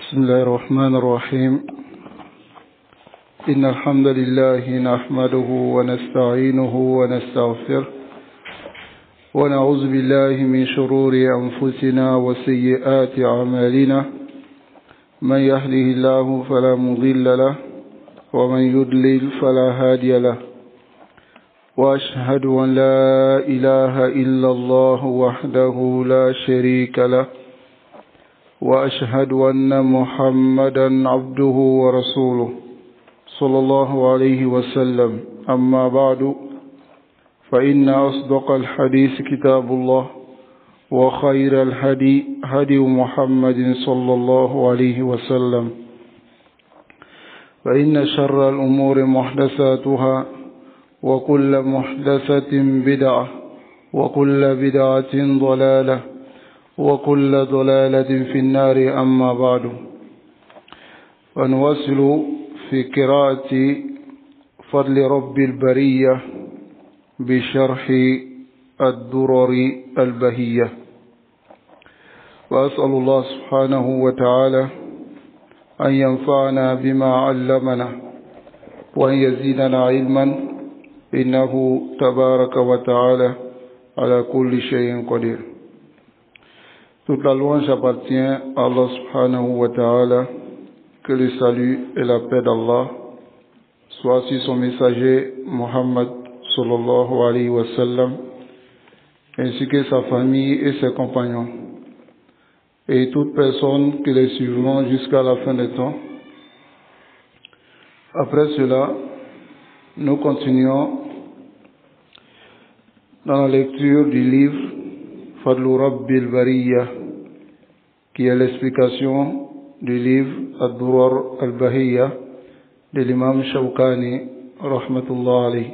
بسم الله الرحمن الرحيم إن الحمد لله نحمده ونستعينه ونستغفره ونعوذ بالله من شرور أنفسنا وسيئات أعمالنا من يهده الله فلا مضل له ومن يضلل فلا هادي له وأشهد أن لا إله إلا الله وحده لا شريك له وأشهد أن محمدا عبده ورسوله صلى الله عليه وسلم أما بعد فإن أصدق الحديث كتاب الله وخير الهدي هدي محمد صلى الله عليه وسلم فإن شر الأمور محدثاتها وكل محدثة بدعة وكل بدعة ضلالة وكل ضلالة في النار أما بعد ونواصل في قراءة فضل رب البرية بشرح الدرر البهية وأسأل الله سبحانه وتعالى أن ينفعنا بما علمنا وأن يزيدنا علما إنه تبارك وتعالى على كل شيء قدير. Toute la louange appartient à Allah subhanahu wa ta'ala, que le salut et la paix d'Allah soient sur son messager Muhammad sallallahu alayhi wa sallam, ainsi que sa famille et ses compagnons, et toute personne qui les suivront jusqu'à la fin des temps. Après cela, nous continuons dans la lecture du livre Fadlu Rabbil Bariyya, qui est l'explication du livre Ad-Durar al-Bahiyya de l'imam Shawkani, rahmatullah alayhi.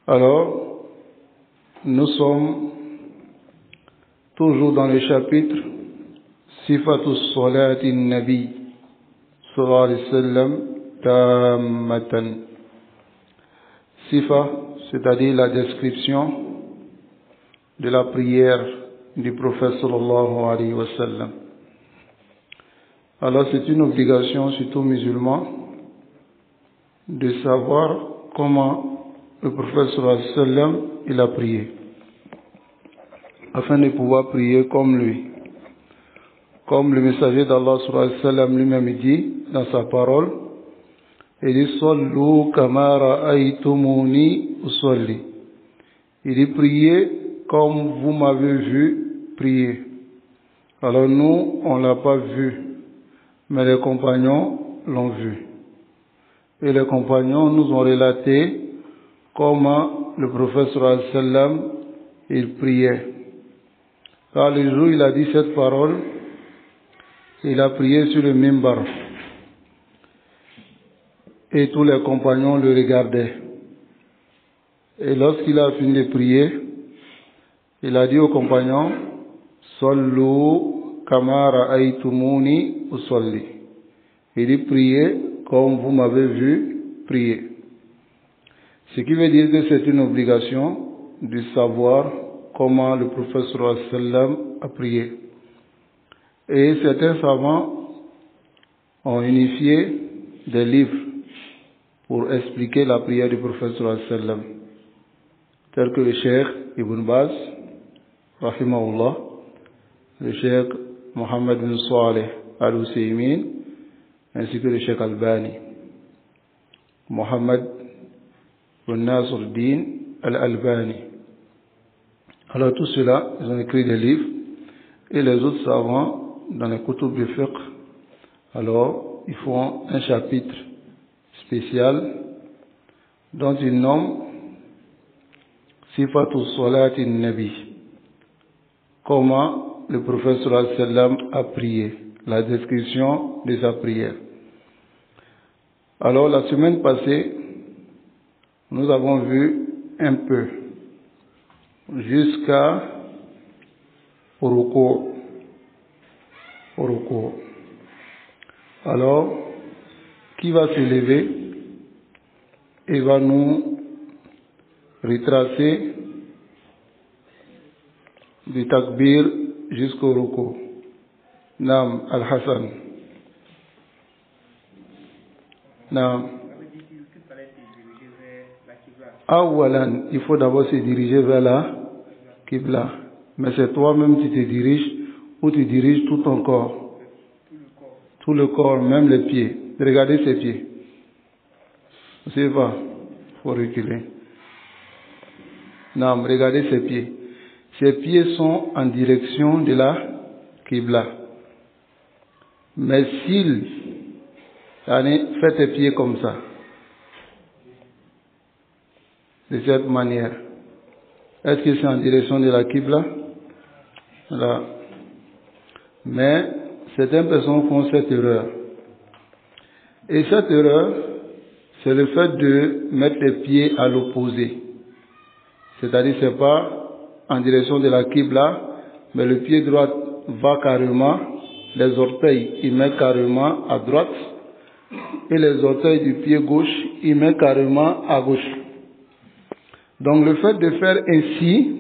Alors, nous sommes toujours dans le chapitre Sifatus Salati Nabi sallallahu alayhi wa sallam tammatan. Sifa, c'est-à-dire la description de la prière du prophète sallallahu alayhi wa sallam. Alors c'est une obligation sur tout musulman de savoir comment le prophète sallallahu alayhi wa sallam il a prié, afin de pouvoir prier comme lui. Comme le messager d'Allah sallallahu alayhi wa sallam lui-même dit dans sa parole, il dit Sallu kama ra'aytumuni usalli. Il dit priez comme vous m'avez vu prier. Alors nous, on ne l'a pas vu, mais les compagnons l'ont vu. Et les compagnons nous ont relaté comment le prophète sallallahu alayhi wa sallam il priait. Car le jour où il a dit cette parole, il a prié sur le mimbar. Et tous les compagnons le regardaient. Et lorsqu'il a fini de prier, il a dit aux compagnons, Sallu kama ra'aytumuni usalli. Il dit priez comme vous m'avez vu prier. Ce qui veut dire que c'est une obligation de savoir comment le prophète sallallahu alayhi wa sallam a prié. Et certains savants ont unifié des livres pour expliquer la prière du prophète sallallahu alayhi wa sallam, tels que le Cheikh Ibn Baz, rahimahullah, le Cheikh Mohammed bin Saleh al-Usaymin, ainsi que le Cheikh Albani, Mohammed bin Nasruddin al-Albani. Alors tout cela, ils ont écrit des livres, et les autres savants, dans les kutub de fiqh, alors ils font un chapitre spécial dont ils nomment Sifatul Salati Nabi. Comment le prophète sallallahu alayhi wa sallam a prié, la description de sa prière. Alors la semaine passée, nous avons vu un peu jusqu'à Ruku'. Alors, qui va se lever et va nous retracer du takbir jusqu'au ruku. Naam, Al-Hassan. Naam. Awalan, il faut d'abord se diriger vers la Qibla. Mais c'est toi-même qui te diriges ou tu diriges tout ton corps. Tout le corps, même les pieds. Regardez ses pieds. C'est pas. Il faut reculer. Non, regardez ses pieds. Ses pieds sont en direction de la Qibla. Mais s'il fait tes pieds comme ça, de cette manière, est-ce que c'est en direction de la Qibla? Voilà. Mais certaines personnes font cette erreur. Et cette erreur, c'est le fait de mettre les pieds à l'opposé. C'est-à-dire, c'est pas en direction de la Qibla, mais le pied droit va carrément, les orteils, il met carrément à droite, et les orteils du pied gauche, il met carrément à gauche. Donc, le fait de faire ainsi,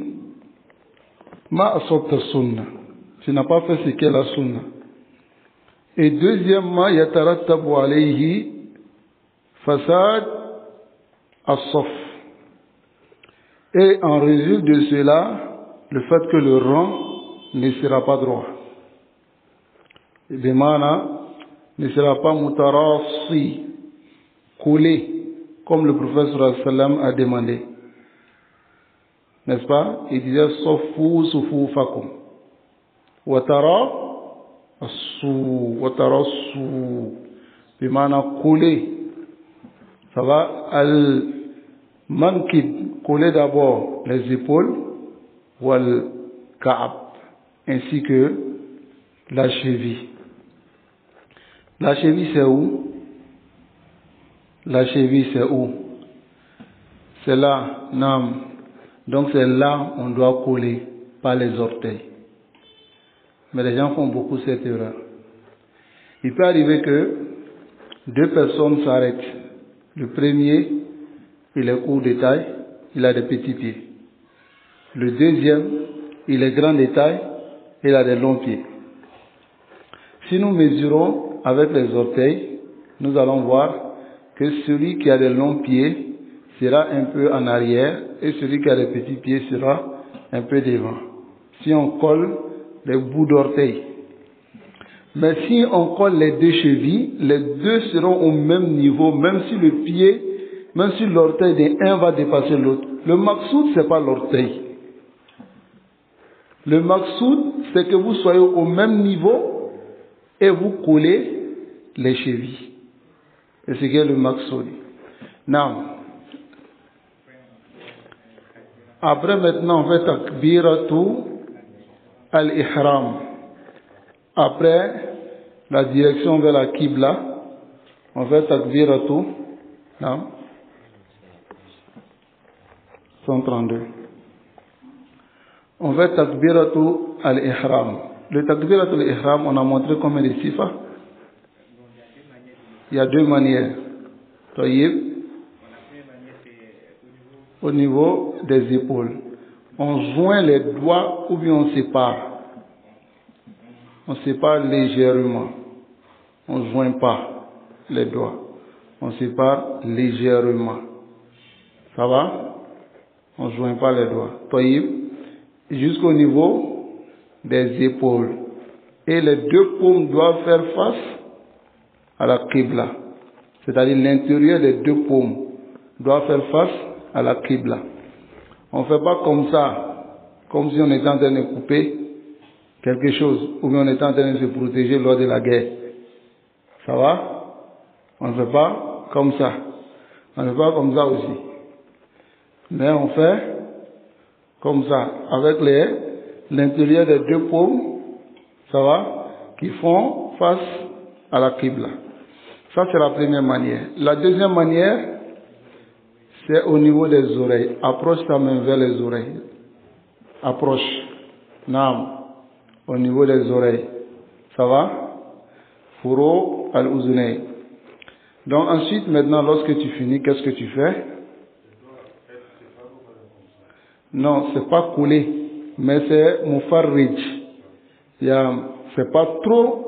ma asabta sunna, tu n'as pas fait ce qu'est la sunna. Et deuxièmement, yatarattabu alayhi fasad as-saf. Et en résulte de cela, le fait que le rang ne sera pas droit. De mana ne sera pas mutarassi, collé, comme le prophète sallam a demandé. N'est-ce pas? Il disait Sofu sufufakum. Watara su. De mana collé. Ça va al-mankib, coller d'abord les épaules, ou al-ka'ab, ainsi que la cheville. La cheville c'est où? La cheville c'est où? C'est là, nam. Donc c'est là on doit coller, pas les orteils. Mais les gens font beaucoup cette erreur. Il peut arriver que deux personnes s'arrêtent. Le premier, il est court de taille, il a des petits pieds. Le deuxième, il est grand de taille, il a des longs pieds. Si nous mesurons avec les orteils, nous allons voir que celui qui a des longs pieds sera un peu en arrière et celui qui a des petits pieds sera un peu devant. Si on colle les bouts d'orteils. Mais si on colle les deux chevilles, les deux seront au même niveau, même si le pied, même si l'orteil d'un va dépasser l'autre. Le maqsoud, c'est pas l'orteil. Le maqsoud, c'est que vous soyez au même niveau et vous collez les chevilles. Et c'est ce qu'est le maqsoud. Now, après maintenant, on fait takbiratu al-ihram. Après la direction vers la Qibla, on fait takbiratu, non, 132. On fait takbiratu al-ihram. Le takbiratu al-ihram, on a montré combien de sifas? Il y a deux manières. Taïb, au niveau des épaules. On joint les doigts ou bien on sépare. On sépare légèrement. On ne joint pas les doigts. On sépare légèrement. Ça va? On ne joint pas les doigts. Taïb, jusqu'au niveau des épaules. Et les deux paumes doivent faire face à la Qibla. C'est-à-dire l'intérieur des deux paumes doit faire face à la Qibla. On ne fait pas comme ça, comme si on était en train de couper quelque chose, ou bien on était en train de se protéger lors de la guerre. Ça va? On ne fait pas comme ça. On ne fait pas comme ça aussi. Mais on fait comme ça, avec l'intérieur des deux paumes, ça va, qui font face à la Qibla. Ça, c'est la première manière. La deuxième manière, c'est au niveau des oreilles. Approche ta main vers les oreilles. Approche. Naam. Au niveau des oreilles. Ça va? Furo al-uzunay. Donc ensuite, maintenant, lorsque tu finis, qu'est-ce que tu fais? Non, c'est pas collé, mais c'est mufarrij. Il y a c'est pas trop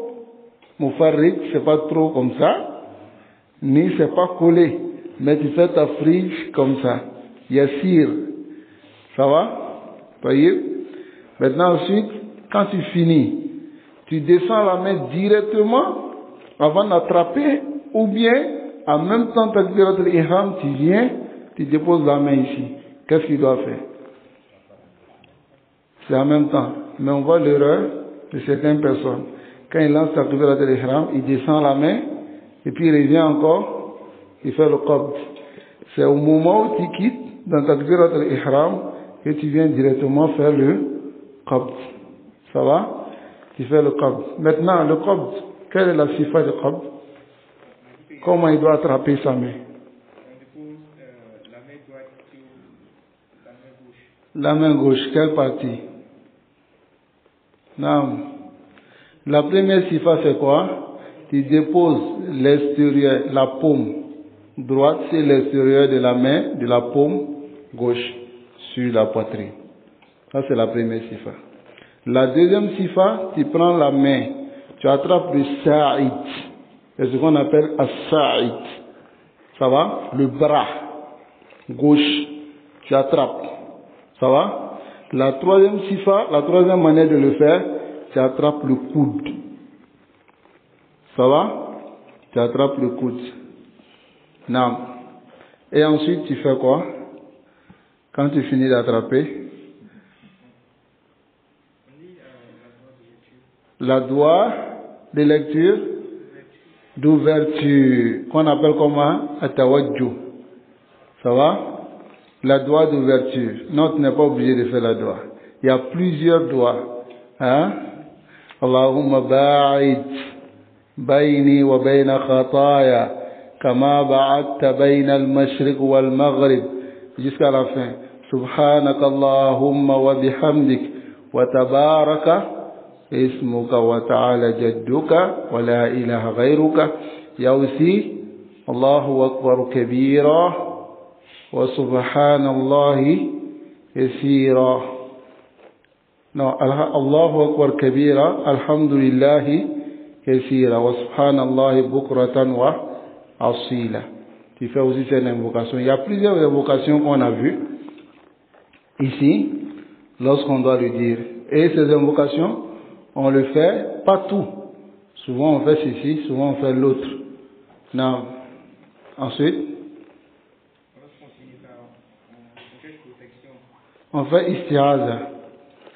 mufarrik, c'est pas trop comme ça, ni c'est pas collé, mais tu fais ta frige comme ça. Yassir. Ça va? Voyez? Maintenant, ensuite, quand tu finis, tu descends la main directement avant d'attraper, ou bien, en même temps, takbirat al-ihram, tu viens, tu déposes la main ici. Qu'est-ce qu'il doit faire? C'est en même temps. Mais on voit l'erreur de certaines personnes. Quand il lance takbirat al-ihram, il descend la main, et puis il revient encore, il fait le qabd. C'est au moment où tu quittes, dans takbirat al-ihram, que tu viens directement faire le qabd. Ça va? Tu fais le qabd. Maintenant, le qabd, quelle est la sifa de qabd? Comment il doit attraper sa main? La main gauche, quelle partie? Non. La première sifa, c'est quoi? Tu déposes l'extérieur, la paume droite, c'est l'extérieur de la main, de la paume gauche sur la poitrine. Ça, c'est la première sifa. La deuxième sifa, tu prends la main, tu attrapes le sa'id. C'est ce qu'on appelle as-sa'id. Ça va? Le bras gauche, tu attrapes. Ça va? La troisième sifa, la troisième manière de le faire, tu attrapes le coude. Ça va? Tu attrapes le coude. Non. Et ensuite, tu fais quoi? Quand tu finis d'attraper, la doigt de lecture, d'ouverture, qu'on appelle comment? Atawajju. Ça va? La doigt d'ouverture. Non, tu n'es pas obligé de faire la doigt. Il y a plusieurs doigts. Hein? Allahumma ba'id bayni wa bayna khataya kama ba'adta bayna al-mashriq wal-maghrib. Jusqu'à la fin. Subhanaka Allahumma wa bihamdik wa tabaraka ismuka wa ta'ala jadduka wa la ilaha ghayruka. Il y a aussi Allahu akbar kabira wa subhanallahi kaseera. Non, Allahu akbar kabira, alhamdulillahi kaseera wa subhanallahi bukratan wa asila. Tu fais aussi cette invocation. Il y a plusieurs invocations qu'on a vues ici lorsqu'on doit le dire. Et ces invocations, on le fait pas tout. Souvent on fait ceci, souvent on fait l'autre. Non. Ensuite, on fait istiaza.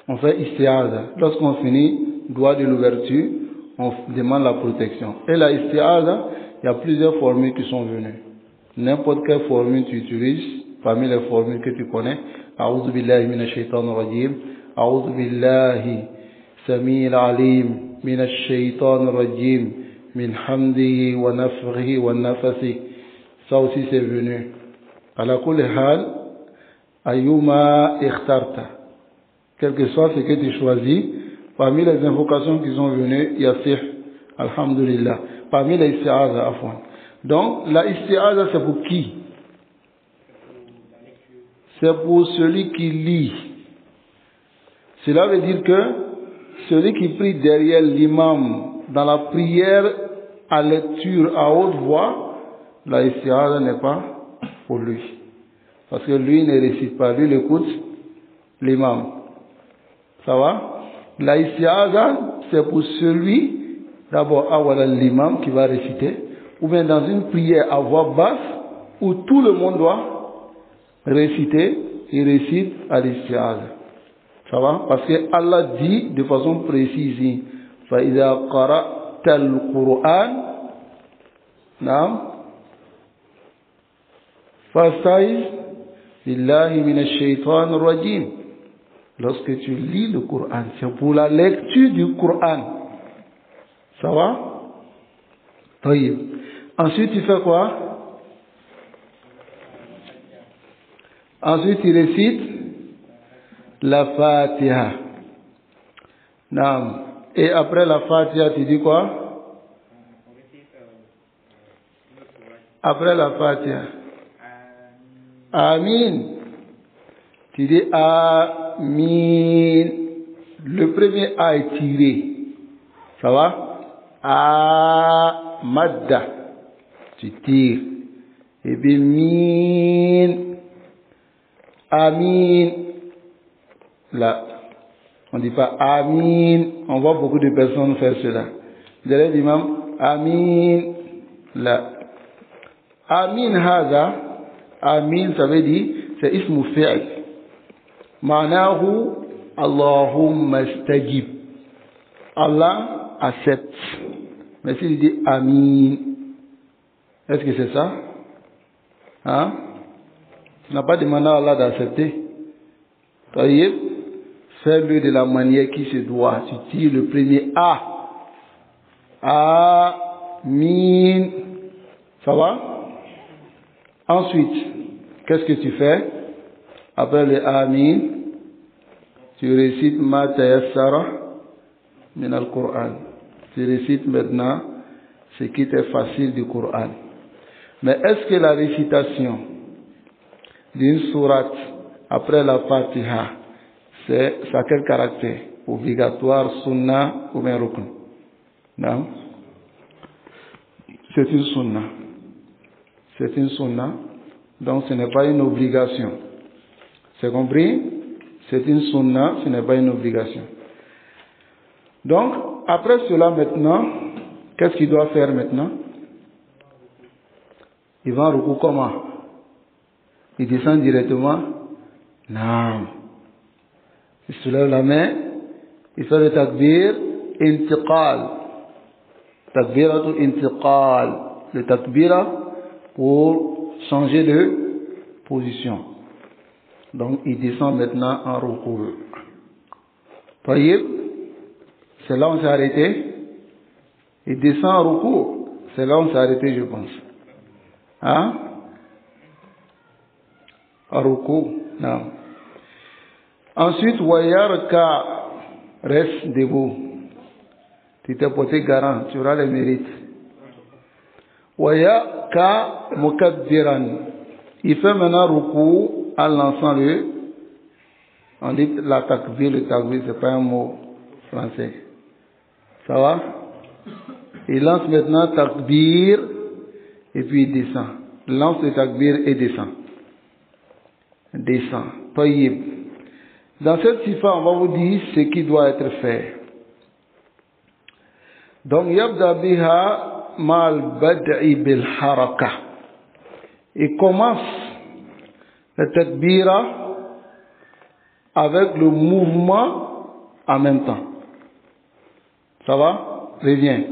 On fait istiaza. Lorsqu'on finit, doigt de l'ouverture, on demande la protection. Et la istiaza, il y a plusieurs formules qui sont venues. N'importe quelle formule tu utilises, parmi les formules que tu connais, A'udhu billahi minash shaitanir rajim, A'udhu billahi samil alim minash shaitanir rajim, min hamdihi wa nafrihi wa nafasi. Ça aussi c'est venu. Ala kulli hal, Ayyuma ikhtarta. Quel que soit ce que tu choisis, parmi les invocations qui sont venues, Yassir, Alhamdulillah. Parmi les isti'aza, afwan. Donc, la isti'aza, c'est pour qui? C'est pour celui qui lit. Cela veut dire que celui qui prie derrière l'imam dans la prière à lecture à haute voix, la isti'aza n'est pas pour lui. Parce que lui ne récite pas, lui l'écoute l'imam. Ça va? La isti'aza, c'est pour celui, d'abord, awala l'imam qui va réciter, ou bien dans une prière à voix basse, où tout le monde doit réciter, il récite à l'isti'aza. Ça va? Parce que Allah dit de façon précise, فَإِذَا قَرَأْتَ الْقُرْآنَ نعم فَاسْتَعِذْ بِاللَّهِ مِنَ الشَّيْطَانِ الرَّجِيمِ. Lorsque tu lis le Coran, c'est pour la lecture du Coran. Ça va? Oui. Ensuite, tu fais quoi? Ensuite, tu récites la Fatiha. Naam. Et après la Fatiha, tu dis quoi? Après la Fatiha. Amin. Tu dis Amin. Le premier A est tiré. Ça va? Madda. Tu tires. Et puis min. Amin. Là. On ne dit pas amin. On voit beaucoup de personnes faire cela. Derrière l'imam, amin. Là. Amin hada. Amin, ça veut dire, c'est ismu fi'l. Ma'nahu, Allahumma astajib. Allah accepte. Mais s'il dit amin, est-ce que c'est ça? Hein? Tu n'as pas demandé à Allah d'accepter. Taïeb, fais-le de la manière qui se doit. Tu tires le premier A. Amin. Ça va? Ensuite, qu'est-ce que tu fais? Après le Amin, tu récites Ma tayassara min al-Qur'an. Tu récites maintenant ce qui est facile du Coran. Mais est-ce que la récitation d'une sourate après la Fatiha, ça a quel caractère? Obligatoire, sunna ou bien rukn? Non? C'est une sunna. C'est une sunna. Donc ce n'est pas une obligation. C'est compris? C'est une sunna, ce n'est pas une obligation. Donc, après cela maintenant, qu'est-ce qu'il doit faire maintenant? Il va en ruku comment? Il descend directement? Non. Il soulève la main, il fait le takbir, intiqal. Takbiratul intiqal. Le takbira pour changer de position. Donc, il descend maintenant en ruku. Taïb, c'est là où on s'est arrêté. Il descend en ruku. C'est là où on s'est arrêté, je pense. Hein? En ruku. Non. Ensuite, wayarka, reste debout. Tu t'es porté garant, tu auras les mérites. Wayarka mukaddiran. Il fait maintenant ruku en lançant on dit la takbir, le takbir, c'est pas un mot français. Ça va? Il lance maintenant takbir et puis il descend. Lance le takbir et descend. Descend. Tayyib. Dans cette sifa, on va vous dire ce qui doit être fait. Donc, yabda biha mal bad'i bil haraka. Il commence le takbira avec le mouvement en même temps. Ça va? Reviens.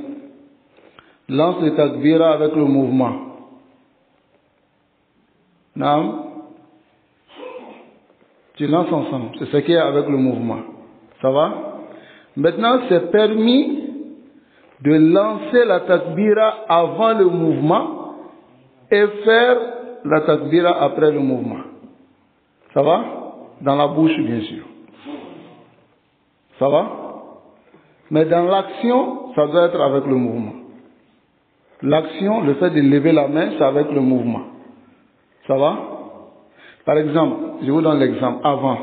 Lance le takbira avec le mouvement. Non? Tu lances ensemble. C'est ce qui est avec le mouvement. Ça va? Maintenant, c'est permis de lancer la takbira avant le mouvement et faire la takbira après le mouvement. Ça va? Dans la bouche, bien sûr. Ça va? Mais dans l'action, ça doit être avec le mouvement. L'action, le fait de lever la main, c'est avec le mouvement. Ça va? Par exemple, je vous donne l'exemple. Avant,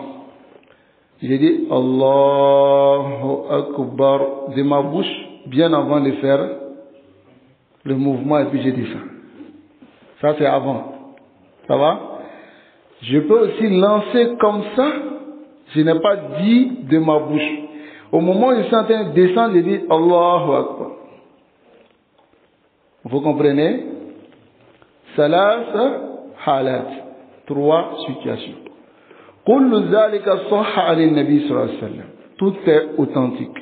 j'ai dit Allahu Akbar de ma bouche, bien avant de faire le mouvement, et puis j'ai dit ça. Ça, c'est avant. Ça va? Je peux aussi lancer comme ça. Je n'ai pas dit de ma bouche. Au moment où je suis en train de descendre, je dis Allahu Akbar. Vous comprenez? Salasa halat. 3 situations. Kullu zalika sahha ali nabi sallallahu alayhi wa sallam. Tout est authentique.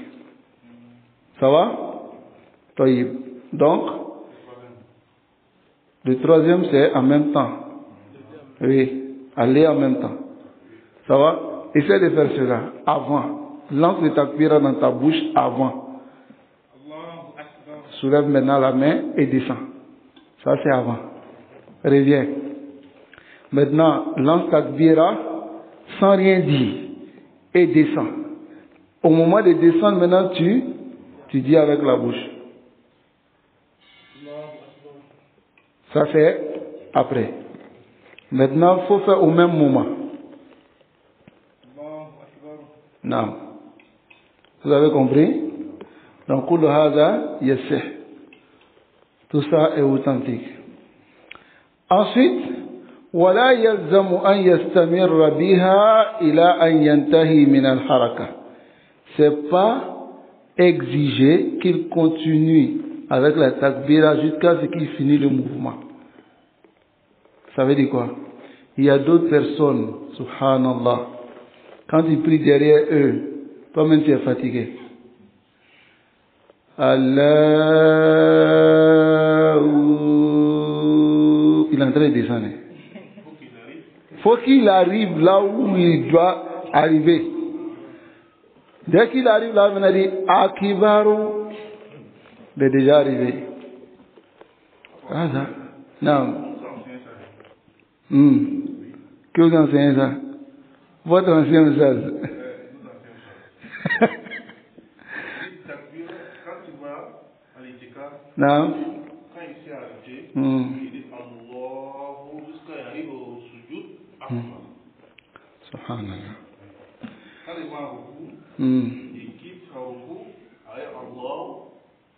Ça va? Taïb. Donc, le troisième c'est en même temps. Oui. Aller en même temps. Ça va? Essaie de faire cela avant. Lance le takbira dans ta bouche avant. Soulève maintenant la main et descend. Ça c'est avant. Reviens. Maintenant, lance takbira sans rien dire et descend. Au moment de descendre, maintenant tu dis avec la bouche. Ça c'est après. Maintenant, il faut faire au même moment. Non. Vous avez compris? Donc, كل هذا يصح. Tout ça est authentique. Ensuite, ولا يلزم أن يستمر بها إلى أن ينتهي من الحركة. C'est pas exigé qu'il continue avec la takbira jusqu'à ce qu'il finisse le mouvement. Ça veut dire quoi? Il y a d'autres personnes, subhanallah, quand ils prient derrière eux, toi-même tu es fatigué. Allah, il est en train de descendre. Faut qu'il arrive là où il doit arriver. Dès qu'il arrive là, on a dit Akibaru, il est déjà arrivé. Ah ça? Non. Que vous enseignez ça? Votre ancien message. Quand tu vas à l'étika, Non. quand il s'est arrêté, il dit Allah jusqu'à il arrive au sujoud. Subhanallah. Quand il va au Ruku, il quitte au Ruku, avec Allah,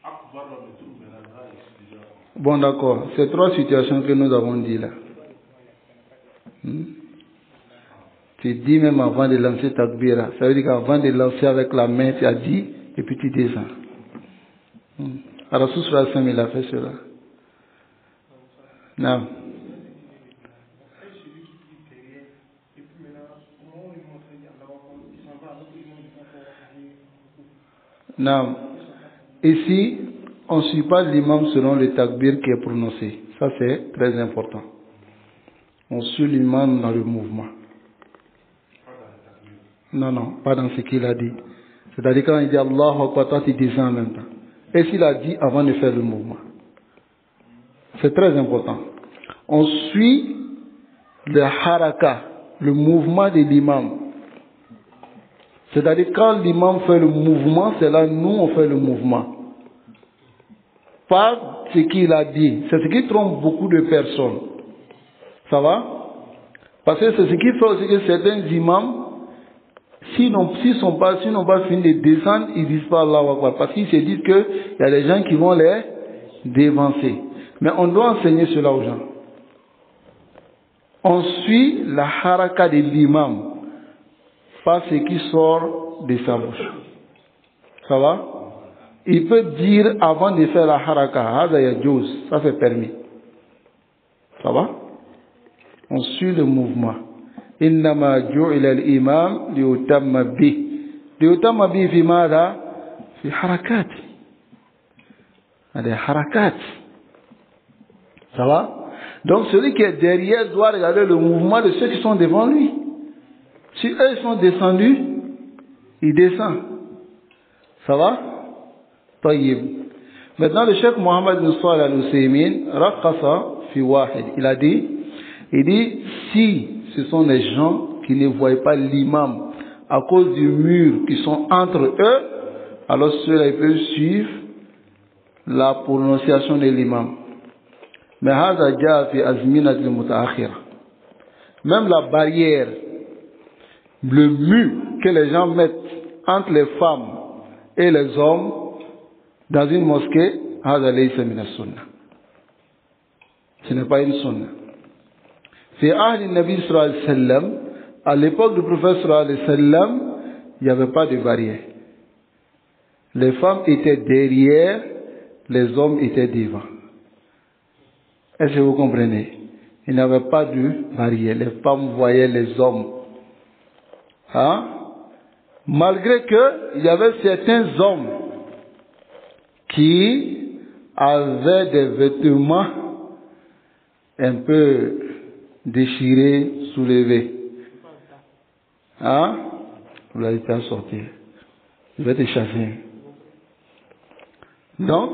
Akbar le tout, mais là, il déjà. Bon, d'accord. C'est trois situations que nous avons dit là. Tu dis même avant de lancer ta takbira. Ça veut dire qu'avant de lancer avec la main, tu as dit, et puis tu descends. Rasul sallallahu alayhi wa sallam, il a fait cela. Non. Non. Ici, on ne suit pas l'imam selon le takbir qui est prononcé. Ça, c'est très important. On suit l'imam dans le mouvement. Non, non, pas dans ce qu'il a dit. C'est-à-dire quand il dit Allahu Akbar, toi tu descends en même temps. Et s'il a dit avant de faire le mouvement. C'est très important. On suit le haraka, le mouvement de l'imam. C'est-à-dire quand l'imam fait le mouvement, c'est là nous on fait le mouvement. Pas ce qu'il a dit. C'est ce qui trompe beaucoup de personnes. Ça va? Parce que c'est ce qui fait aussi que certains imams, s'ils n'ont pas fini de descendre, ils disent pas Allahu Akbar. Parce qu'ils se disent qu'il y a des gens qui vont les dévancer. Mais on doit enseigner cela aux gens. On suit la haraka de l'imam, pas ce qui sort de sa bouche. Ça va? Il peut dire avant de faire la haraka, ça fait permis. Ça va? On suit le mouvement. إنما جعل الإمام ليتم به. ليتم به في ماذا؟ في حركات. هذه حركات. Ça va? Donc celui qui est derrière doit regarder le mouvement de ceux qui sont devant lui. Si eux sont descendus, il descend. Ça va? طيب. Maintenant le cheikh Mohammed bin Salih al-Uthaymin رقص في واحد. Il dit si ce sont les gens qui ne voient pas l'imam à cause du mur qui sont entre eux, alors ceux-là ils peuvent suivre la prononciation de l'imam. Mais هذا جاء في أزمنة المتأخرة. Même la barrière, le mur que les gens mettent entre les femmes et les hommes dans une mosquée, هذا ليس من السنة. Ce n'est pas une sunna. C'est Ahli Nabi sallallahu alayhi wa sallam, à l'époque du prophète sallallahu alayhi wa sallam, il n'y avait pas de barrière. Les femmes étaient derrière, les hommes étaient devant. Est-ce que vous comprenez? Il n'y avait pas de barrière. Les femmes voyaient les hommes. Hein? Malgré que il y avait certains hommes qui avaient des vêtements un peu déchiré, soulevé. Hein? Vous l'avez pas sorti. Je vais te chasser. Donc,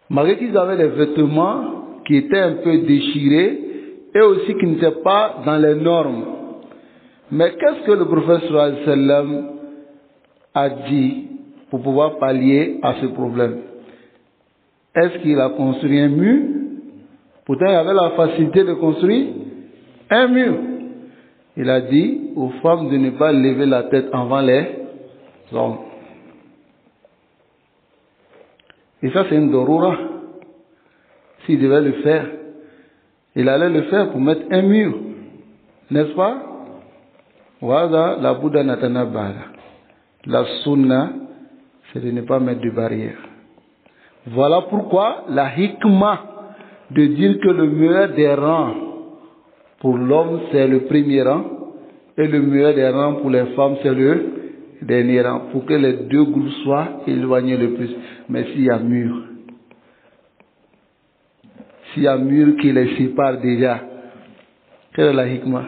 malgré qu'ils avaient les vêtements qui étaient un peu déchirés et aussi qui n'étaient pas dans les normes. Mais qu'est-ce que le prophète sallallahu alayhi wa sallam a dit pour pouvoir pallier à ce problème? Est-ce qu'il a construit un mur? Pourtant, il avait la facilité de construire un mur. Il a dit aux femmes de ne pas lever la tête avant les hommes. Et ça, c'est une dorura. S'il devait le faire, il allait le faire pour mettre un mur. N'est-ce pas? Voilà, la Bouddha Natana Bala. La sunna, c'est de ne pas mettre de barrière. Voilà pourquoi la hikmah de dire que le meilleur des rangs pour l'homme, c'est le premier rang, et le meilleur des rangs pour les femmes, c'est le dernier rang, pour que les deux groupes soient éloignés le plus. Mais s'il y a mur qui les sépare déjà, quelle est la hikmah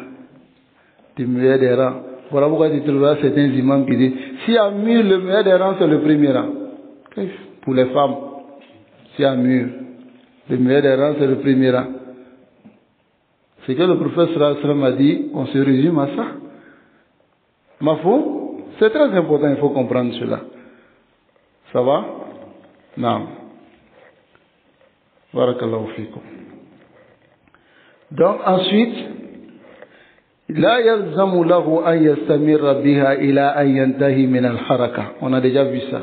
du meilleur des rangs? Voilà pourquoi tu trouveras certains imams qui disent, s'il y a mur, le meilleur des rangs, c'est le premier rang. Pour les femmes, s'il y a mur, le meilleur des rangs, c'est le premier rang. C'est que le prophète sallallahu alayhi wa sallam a dit, on se résume à ça. Mafou, c'est très important, il faut comprendre cela. Ça va? Non. Barakallahu fikum. Donc ensuite, لا يلزم له أن يستمر بها إلى أن ينتهي من الحركة. On a déjà vu ça.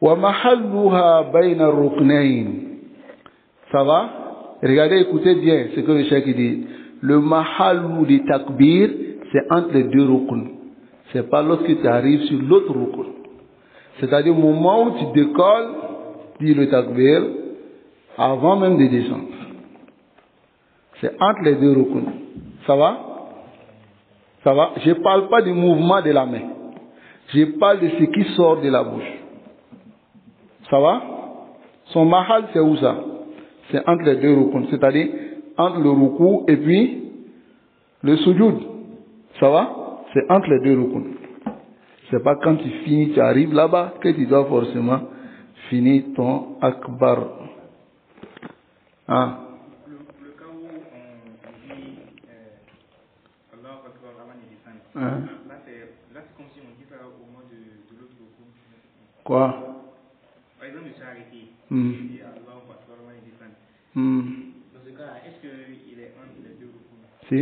ومحلها بين الركنين. Ça va? Regardez, écoutez bien ce que le cheikh dit. Le mahallou du takbir, c'est entre les deux rukuns. C'est pas lorsque tu arrives sur l'autre rukun. C'est-à-dire au moment où tu décolles, dis le takbir, avant même de descendre. C'est entre les deux rukuns. Ça va? Ça va? Je ne parle pas du mouvement de la main. Je parle de ce qui sort de la bouche. Ça va? Son mahal, c'est où ça? C'est entre les deux rukuns. C'est-à-dire entre le ruku et puis le sujoud. Ça va? C'est entre les deux rukuns. C'est pas quand tu finis, tu arrives là-bas, que tu dois forcément finir ton akbar. Hein? Le cas où on dit Allah Akbar avant de descendre. Hein? Là, c'est comme si on dit ça au moment de l'autre ruku. Quoi? Par exemple, je suis arrêté. Je dis Allah Akbar avant de descendre. Dans ce cas, est-ce qu'il est entre les deux ruku? Si.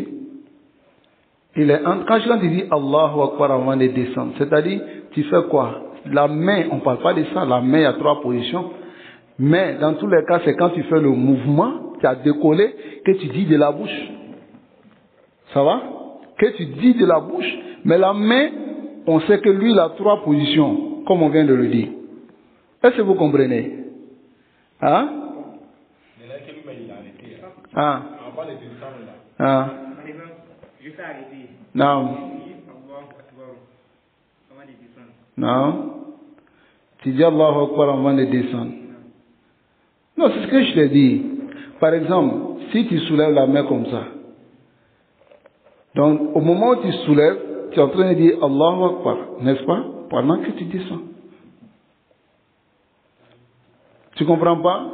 Il est entre, quand tu dis Allahu Akbar avant de descendre, c'est-à-dire, tu fais quoi? La main, on ne parle pas de ça, la main, il y a trois positions. Mais, dans tous les cas, c'est quand tu fais le mouvement, tu as décollé, que tu dis de la bouche. Ça va? Que tu dis de la bouche, mais la main, on sait que lui, il a trois positions, comme on vient de le dire. Est-ce que vous comprenez? Hein? Ah. Ah. Par exemple, je suis arrêté. Non. Je dis Allah Akbar avant de descendre. Non. Tu dis Allahu Akbar avant de descendre. Non, c'est ce que je t'ai dit. Par exemple, si tu soulèves la main comme ça, donc au moment où tu soulèves, tu es en train de dire Allahu Akbar, n'est-ce pas? Pendant que tu descends. Tu comprends pas?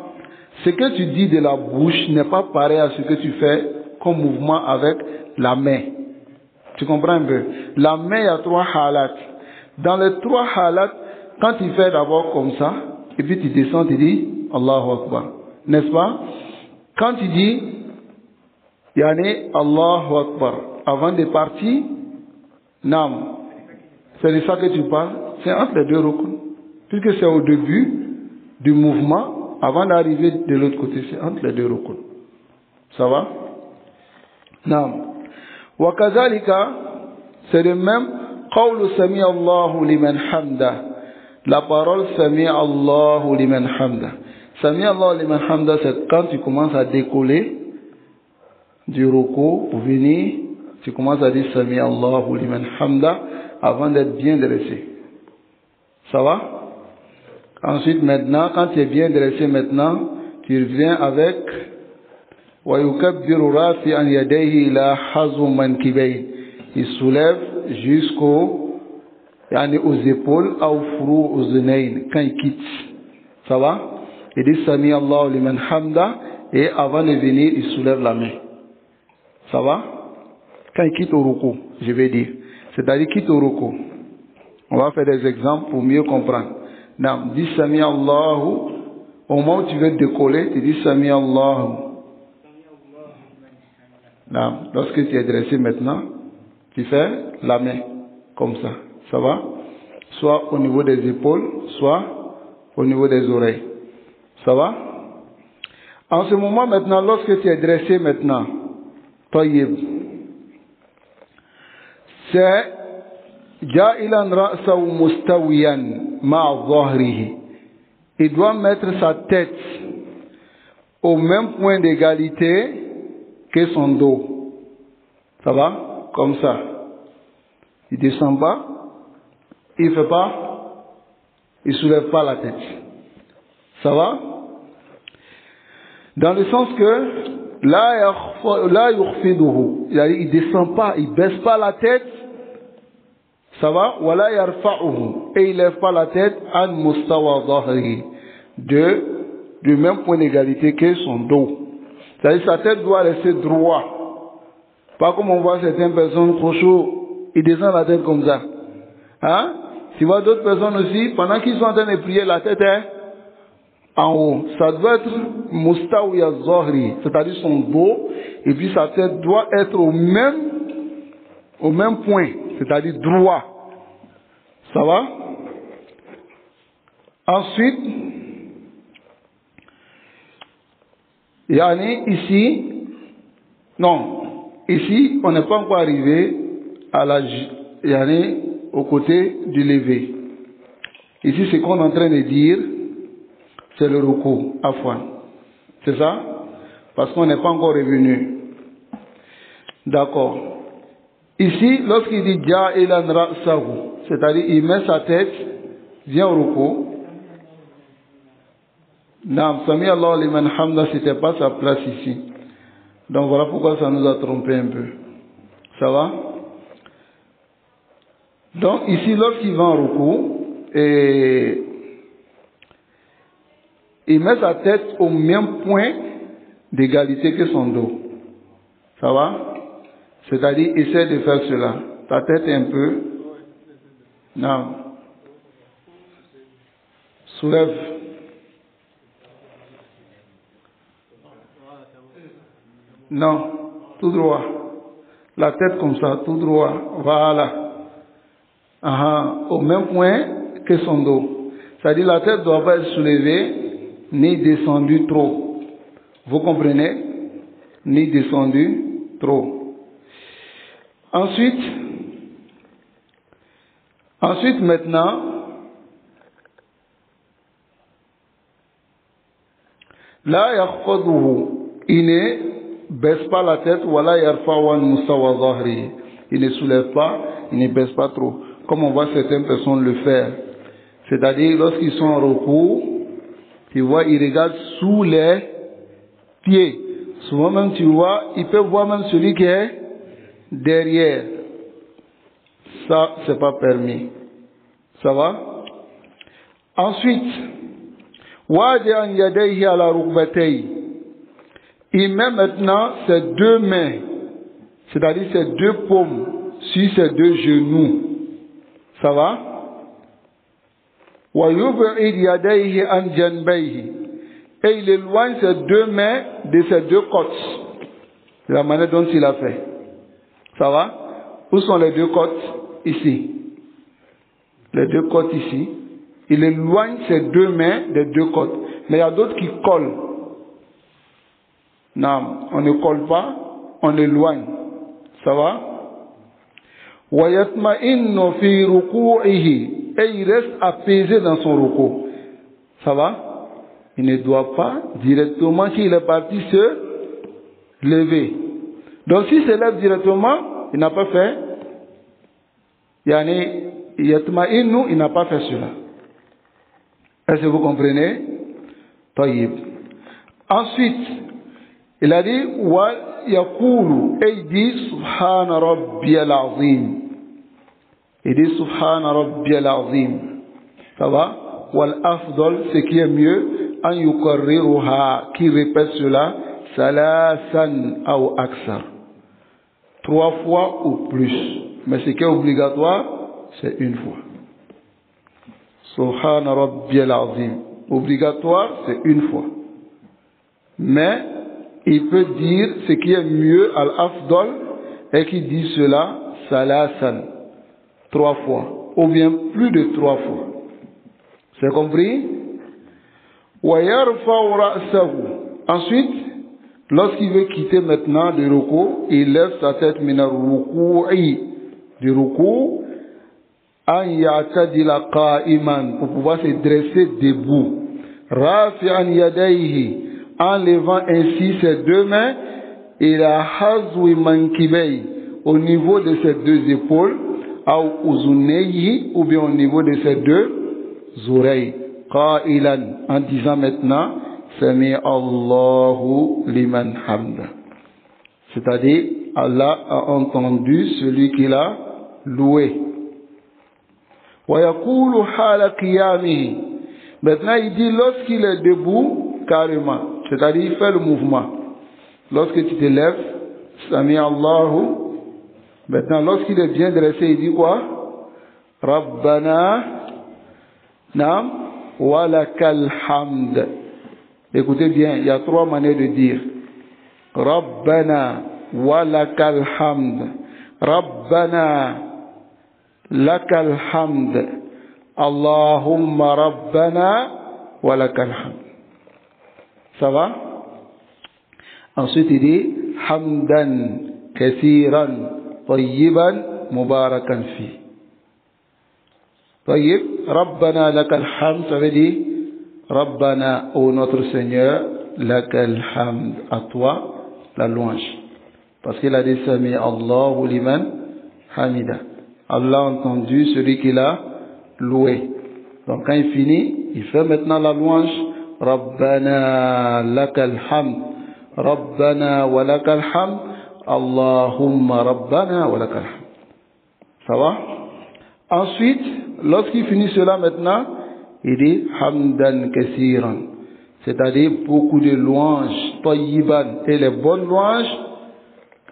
Ce que tu dis de la bouche n'est pas pareil à ce que tu fais comme mouvement avec la main. Tu comprends un peu? La main, il y a trois halats. Dans les trois halats, quand tu fais d'abord comme ça, et puis tu descends, tu dis Allahu Akbar. N'est-ce pas? Quand tu dis Yani Allahu Akbar, avant de partir, Nam, c'est de ça que tu parles, c'est entre les deux rukuns. Puisque c'est au début du mouvement, avant d'arriver de l'autre côté, c'est entre les deux rukuns. Ça va? Nam. Wakazalika, c'est le même Qawlu Sami Allahu liman hamda. La parole Sami Allahu liman hamda. Sami Allahu liman hamda, c'est quand tu commences à décoller du ruku pour venir, tu commences à dire Sami Allahu liman hamda avant d'être bien dressé. Ça va? Ensuite, maintenant, quand tu es bien dressé maintenant, tu reviens avec وَيُكَبِّرُ رَافِعًا يَدَيْهِ إِلَى حَظُّ مَنْكِبَيْهِ. Il soulève jusqu'aux aux épaules, أو فروع أذنين, quand il quitte. Ça va? Il dit Sami Allahu liman hamda, et avant de venir, il soulève la main. Ça va? Quand il quitte au ruku, je vais dire. C'est-à-dire quitte au ruku. On va faire des exemples pour mieux comprendre. Non, dis Sami Allahu. Au moment où tu veux décoller, tu dis Sami Allahu. Non, lorsque tu es dressé maintenant, tu fais la main comme ça. Ça va? Soit au niveau des épaules, soit au niveau des oreilles. Ça va? En ce moment maintenant, lorsque tu es dressé maintenant, tayyib, c'est ja'ilan ra'sahu mustawiyan ma'a dhahrihi. Il doit mettre sa tête au même point d'égalité que son dos. Ça va? Comme ça. Il descend pas. Il fait pas. Il soulève pas la tête. Ça va? Dans le sens que la yukhfiduhu. Il descend pas. Il baisse pas la tête. Ça va? Wala yarfa'uhu. Et il lève pas la tête an mustawa dhahrihi. Du même point d'égalité que son dos. C'est-à-dire sa tête doit rester droit. Pas comme on voit certaines personnes trop chaudes, ils descendent la tête comme ça. Hein? Tu vois d'autres personnes aussi, pendant qu'ils sont en train de prier, la tête est en haut. Ça doit être mustawiya dhahri, c'est-à-dire son dos, et puis sa tête doit être au même point, c'est-à-dire droit. Ça va? Ensuite, yani ici, on n'est pas encore arrivé à au côté du lever. Ici, ce qu'on est en train de dire, c'est le ruku, afwan. C'est ça? Parce qu'on n'est pas encore revenu. D'accord. Ici, lorsqu'il dit ja'ilan ra'sahu, c'est-à-dire il met sa tête, vient au ruku. Naam, Sami Allah liman hamda, c'était pas sa place ici. Donc voilà pourquoi ça nous a trompé un peu. Ça va? Donc ici, lorsqu'il va en ruku, et il met sa tête au même point d'égalité que son dos. Ça va? C'est-à-dire, essaie de faire cela. Ta tête est un peu... Non. Soulève. Non. Tout droit. La tête comme ça, tout droit. Voilà. Au même point que son dos. C'est-à-dire, la tête ne doit pas être soulevée, ni descendue trop. Vous comprenez? Ni descendue trop. Ensuite maintenant, la yakhfaduhu, il ne baisse pas la tête, wala yarfa'u mustawa dhahri, il ne soulève pas, il ne baisse pas trop, comme on voit certaines personnes le faire. C'est-à-dire, lorsqu'ils sont en recours, tu vois, ils regardent sous les pieds. Souvent même, tu vois, ils peuvent voir même celui qui est derrière. Ça, c'est pas permis. Ça va? Ensuite, wadi'an yadayhi ala rukbatayhi. Il met maintenant ses deux mains, c'est-à-dire ses deux paumes, sur ses deux genoux. Ça va? Wa yub'id yadayhi an janbayhi. Et il éloigne ses deux mains de ses deux côtes. C'est la manière dont il a fait. Ça va? Où sont les deux côtes? Ici. Les deux côtes ici. Il éloigne ses deux mains des deux côtes. Mais il y a d'autres qui collent. Non, on ne colle pas, on éloigne. Ça va? Wa yatma'innu fi ruku'ihi. Et il reste apaisé dans son ruku. Ça va? Il ne doit pas directement, qu'il est parti, se lever. Donc s'il se lève directement, il n'a pas fait, yatma'innu, il n'a pas fait cela. Est-ce que vous comprenez? Tayyib. Ensuite, il a dit, wa yaqulu, et il dit, subhana rabbiyal azim. Il dit, subhana rabbiyal azim. Ça va? Wal afdal, ce qui est mieux, an yukarriruha, qui répète cela, salasan ou aksar. 3 fois ou plus. Mais ce qui est obligatoire, c'est une fois. Subhana rabbiyal azim. Obligatoire, c'est une fois. Mais, il peut dire ce qui est mieux, al-afdal, et qui dit cela, salasan. 3 fois. Ou bien plus de 3 fois. C'est compris? Wa yarfa'u ra'sahu. Ensuite, lorsqu'il veut quitter maintenant le ruku, il lève sa tête min ar-ruku'i, du ruku, an ya'tadila qa'iman, pour pouvoir se dresser debout. Rafi'an yadayhi, en levant ainsi ses deux mains, ila hazwi mankibay, au niveau de ses deux épaules, ou uzunayhi, ou bien au niveau de ses deux oreilles. Qa'ilan, en disant maintenant, Sami Allahu liman hamda. C'est-à-dire, Allah a entendu celui qui l'a loué. Wa yaqulu hala qiyamihi. Maintenant, il dit lorsqu'il est debout, carrément. C'est-à-dire, il fait le mouvement. Lorsque tu te lèves, Sami Allahu. Maintenant, lorsqu'il est bien dressé, il dit quoi? Rabbana nam wa lakal hamd. Écoutez bien, il y a trois manières de dire. Rabbana wa lakal hamd. Rabbana lakal hamd. Allahumma rabbana wa lakal hamd. Ça va? Ensuite, il dit hamdan kathiran tayyiban mubarakan fi. Tayyib, rabbana lakal hamd, ça veut dire Rabbana, ô notre Seigneur, lakal hamd, à toi la louange. Parce qu'il a dit Sami Allahu liman hamida. Allah a entendu celui qui l'a loué. Donc quand il finit, il fait maintenant la louange. Rabbana lakal hamd. Rabbana wa lakal hamd. Allahumma rabbana wa lakal hamd. Ça va? Ensuite, lorsqu'il finit cela maintenant, il dit hamdan kathiran, c'est-à-dire beaucoup de louanges, tayyiban, et les bonnes louanges,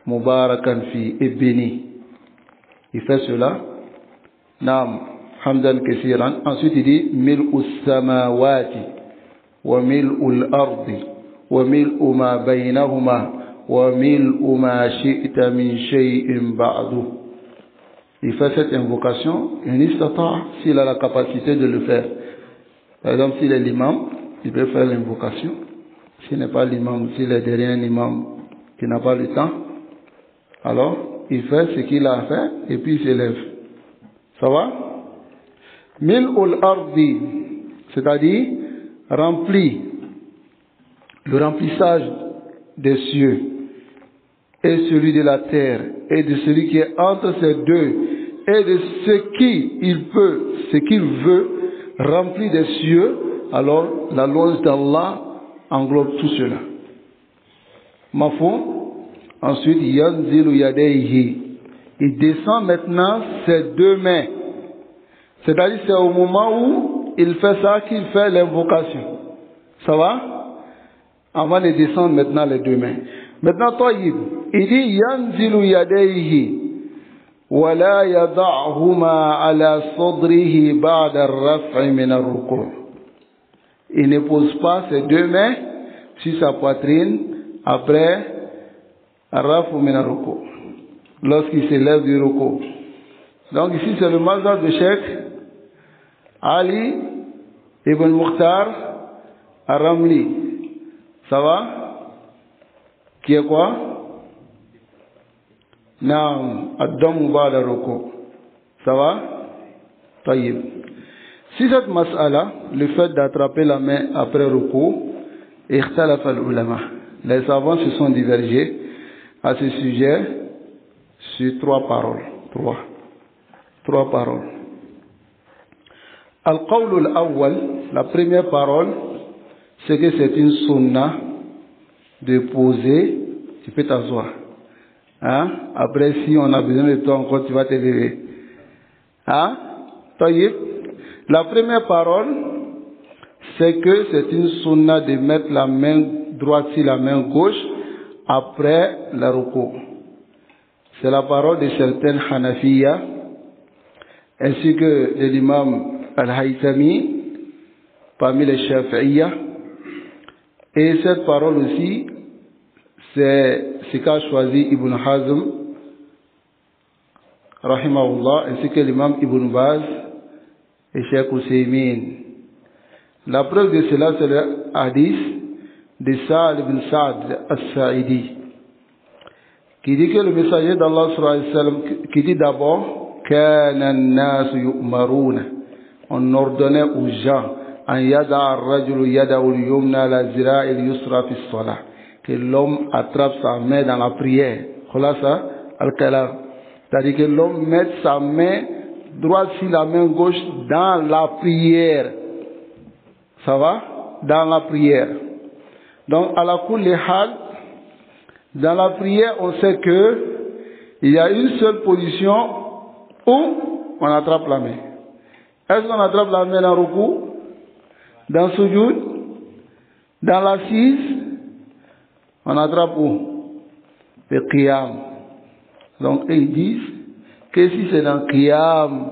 mubarakan fi, et béni. Il fait cela. Naam, hamdan kathiran. Ensuite il dit mil'u samawati wa mil'u al-ardi wa mil'u ma baynahuma wa mil'u ma shi'ta min shay'in ba'du. Il fait cette invocation, s'il a la capacité de le faire. Par exemple, s'il est l'imam, il peut faire l'invocation. S'il n'est pas l'imam, s'il est derrière un imam qui n'a pas le temps, alors il fait ce qu'il a à faire et puis il s'élève. Ça va? Mil'ul ardi, c'est-à-dire rempli, le remplissage des cieux et celui de la terre et de celui qui est entre ces deux et de ce qu'il peut, ce qu'il veut, rempli des cieux, alors la louange d'Allah englobe tout cela. Mafou, ensuite yanzilu yadayhi, il descend maintenant ses deux mains. C'est-à-dire c'est au moment où il fait ça qu'il fait l'invocation. Ça va? Avant de descendre maintenant les deux mains. Maintenant Tayyib, il dit yanzilu yadayhi wa la yada'huma ala sadrihi ba'da ar-raf'i min ar-ruku'. Il ne pose pas ses deux mains sur sa poitrine après ar-raf'u min ar-ruku', lorsqu'il se lève du ruku'. Donc ici c'est le mazhab de Cheikh Ali ibn Mukhtar Ar-Ramli. Ça va? Qui est quoi? Naam, ad-damu ba'da ruku'. Ça va? Tayyib. Si cette mas'ala, le fait d'attraper la main après ruku', ikhtalafa al-ulama. Les savants se sont divergés à ce sujet sur trois paroles. Trois paroles. Al-qawl al-awwal, la première parole, c'est que c'est une sunna de poser, tu peux t'asseoir. Hein? Après, si on a besoin de toi encore, tu vas te lever. Hein? Taïb. La première parole, c'est que c'est une sunna de mettre la main droite sur la main gauche après la ruku'. C'est la parole de certains Hanafiya, ainsi que de l'imam Al-Haythami, parmi les Shafi'iyya. Et cette parole aussi, c'est ce qu'a choisi Ibn Hazm, rahimahullah, ainsi que l'imam Ibn Baz et Cheikh Husaymin. La preuve de cela, c'est le hadith de Sa'd ibn Sa'd al-Sa'idi, qui dit que le messager d'Allah sallallahu alayhi wa sallam, qui dit d'abord, kana an-nas yu'maruna, on ordonnait aux gens, an yada'a ar-rajulu yadahu al-yumna ala zira'i al-yusra fi as-salah, que l'homme attrape sa main dans la prière. Khulasa al-kalam, c'est-à-dire que l'homme met sa main droite sur la main gauche dans la prière. Ça va? Dans la prière. Donc, à la kulli hal, dans la prière, on sait que il y a une seule position où on attrape la main. Est-ce qu'on attrape la main dans le ruku, dans le sujoud, dans l'assise? On attrape où? Le qiyam. Donc, ils disent que si c'est dans qiyam,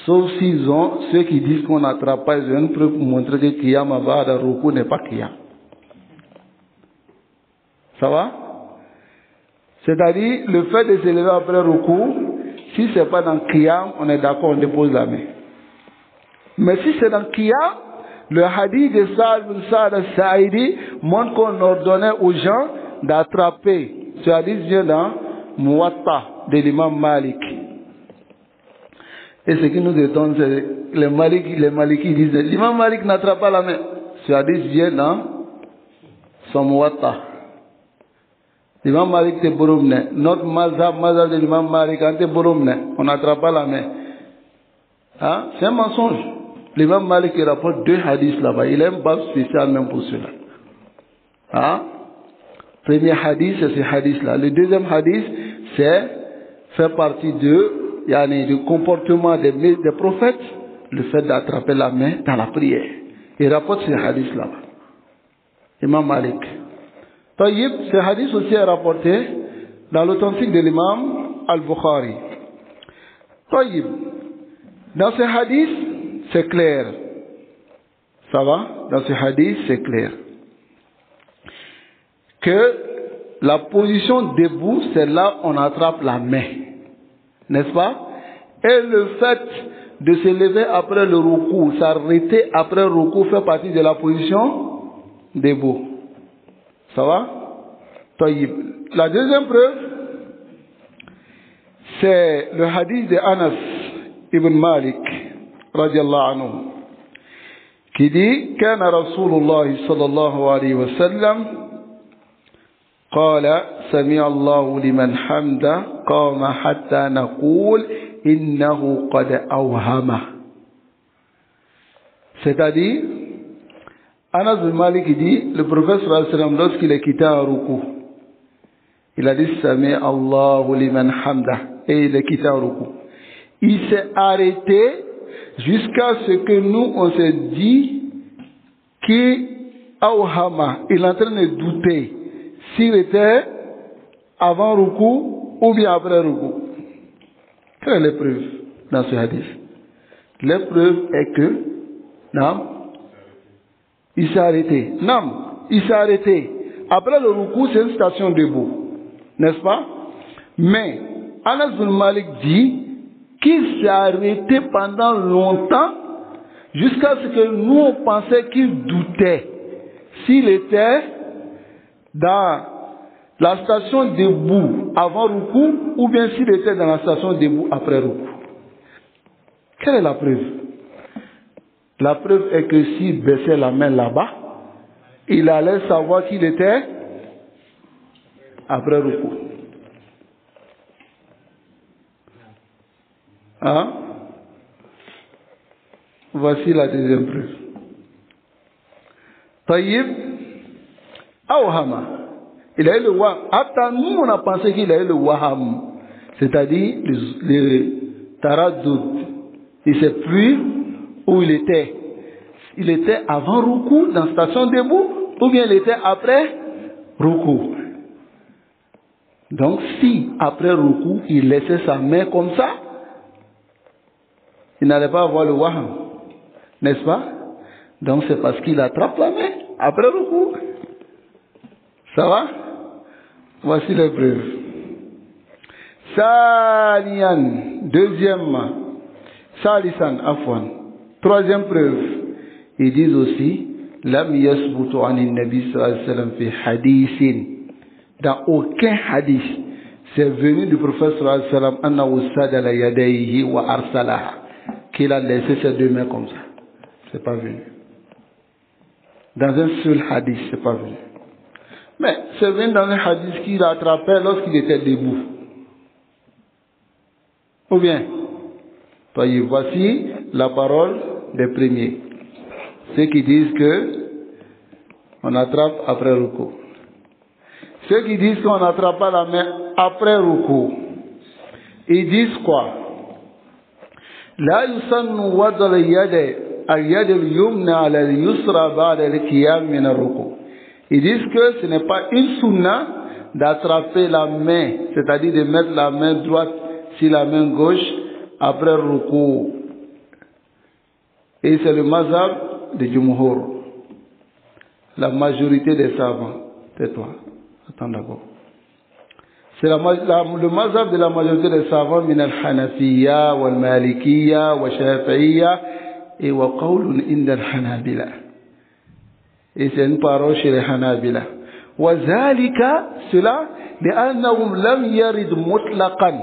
sauf s'ils ont, ceux qui disent qu'on n'attrape pas, ils ont une preuve pour montrer que qiyam avant dans le ruku n'est pas qiyam. Ça va? C'est-à-dire, le fait de s'élever après le ruku, si ce n'est pas dans qiyam, on est d'accord, on dépose la main. Mais si c'est dans qiyam, le hadith de Sa'd ibn Sa'd al-Sa'idi montre qu'on ordonnait aux gens d'attraper. Ce hadith vient dans Muwatta de l'imam Malik. Et ce qui nous étonne, c'est les Malikis disent, l'imam Malik n'attrape pas la main. Ce hadith vient dans son Muwatta. L'imam Malik te boromne. Notre mazhab de l'imam Malik, on n'attrape pas la main. Hein? C'est un mensonge. L'imam Malik rapporte 2 hadiths là-bas. Il a un bab spécial même pour cela. Hein? Premier hadith, c'est ce hadith-là. Le deuxième hadith, c'est fait partie du comportement des prophètes, le fait d'attraper la main dans la prière. Il rapporte ce hadith là-bas. Imam Malik. Taïb, ce hadith aussi est rapporté dans l'authentique de l'imam Al-Bukhari. Taïb, dans ce hadith, c'est clair. Ça va? Dans ce hadith, c'est clair. Que la position debout, c'est là où on attrape la main. N'est-ce pas? Et le fait de se lever après le ruku, s'arrêter après le ruku, fait partie de la position debout. Ça va? Taïb. La deuxième preuve, c'est le hadith de Anas ibn Malik, radiallahu anhu, qui dit, كان رسول الله صلى الله عليه وسلم قال سمع الله لمن حمده قام حتى نقول إنه قد أوهم. C'est-à-dire, Anas bin Malik dit, le prophète sallallahu alayhi wa sallam, lorsqu'il est quitté un ruku, il a dit Sami Allahu liman hamdah, et il est quitté un ruku. Il s'est arrêté jusqu'à ce que nous on s'est dit qu'il awhama, il est en train de douter s'il était avant ruku ou bien après ruku. Quelle est l'épreuve dans ce hadith? L'épreuve est que non, il s'est arrêté. Non, il s'est arrêté. Après le ruku, c'est une station debout. N'est-ce pas? Mais Anas bin Malik dit qu'il s'est arrêté pendant longtemps jusqu'à ce que nous on pensait qu'il doutait s'il était dans la station debout avant ruku ou bien s'il était dans la station debout après ruku. Quelle est la preuve? La preuve est que s'il baissait la main là-bas, il allait savoir qu'il était après ruku. Hein? Voici la deuxième preuve. Taïb, awhama. Il a eu le waham. Après nous, on a pensé qu'il a eu le waham. C'est-à-dire le taraddud. Il ne sait plus où il était. Il était avant ruku, dans la station debout, ou bien il était après ruku. Donc si après ruku, il laissait sa main comme ça, il n'allait pas avoir le waham. N'est-ce pas? Donc c'est parce qu'il attrape la main après ruku. Ça va? Voici les preuves. Salisan, deuxièmement. Salisan, afwan. Troisième preuve. Ils disent aussi, lam yasbutu anin nabi sallallahu alayhi wa sallam fi hadithin. Dans aucun hadith, c'est venu du prophète sallallahu alayhi wa sallam, annahu sadala yadayhi wa arsalaha, qu'il a laissé ses deux mains comme ça. C'est pas venu. Dans un seul hadith, c'est pas venu. Mais c'est venu dans un hadith qu'il attrapait lorsqu'il était debout. Ou bien, voici la parole des premiers. Ceux qui disent que on attrape après ruku. Ceux qui disent qu'on n'attrape pas la main après ruku, ils disent quoi? La yusannu wadal yade al-yad al-yumna ala al-yusra ba'da al-qiyam min ar-ruku. Ils disent que ce n'est pas une sunna d'attraper la main, c'est-à-dire de mettre la main droite sur la main gauche après ruku. Et c'est le mazhab de Jumhur. La majorité des savants. Tais-toi. Attends d'abord. C'est le mazhab de la majorité des savants, min al-Hanafiyya, wal-Malikiyya, wal-Shafi'iyya, et wa qawlun inda al-Hanabila. Et c'est une parole chez les Hanabila. Wa zalika, cela, li'annahum lam yarid mutlaqan.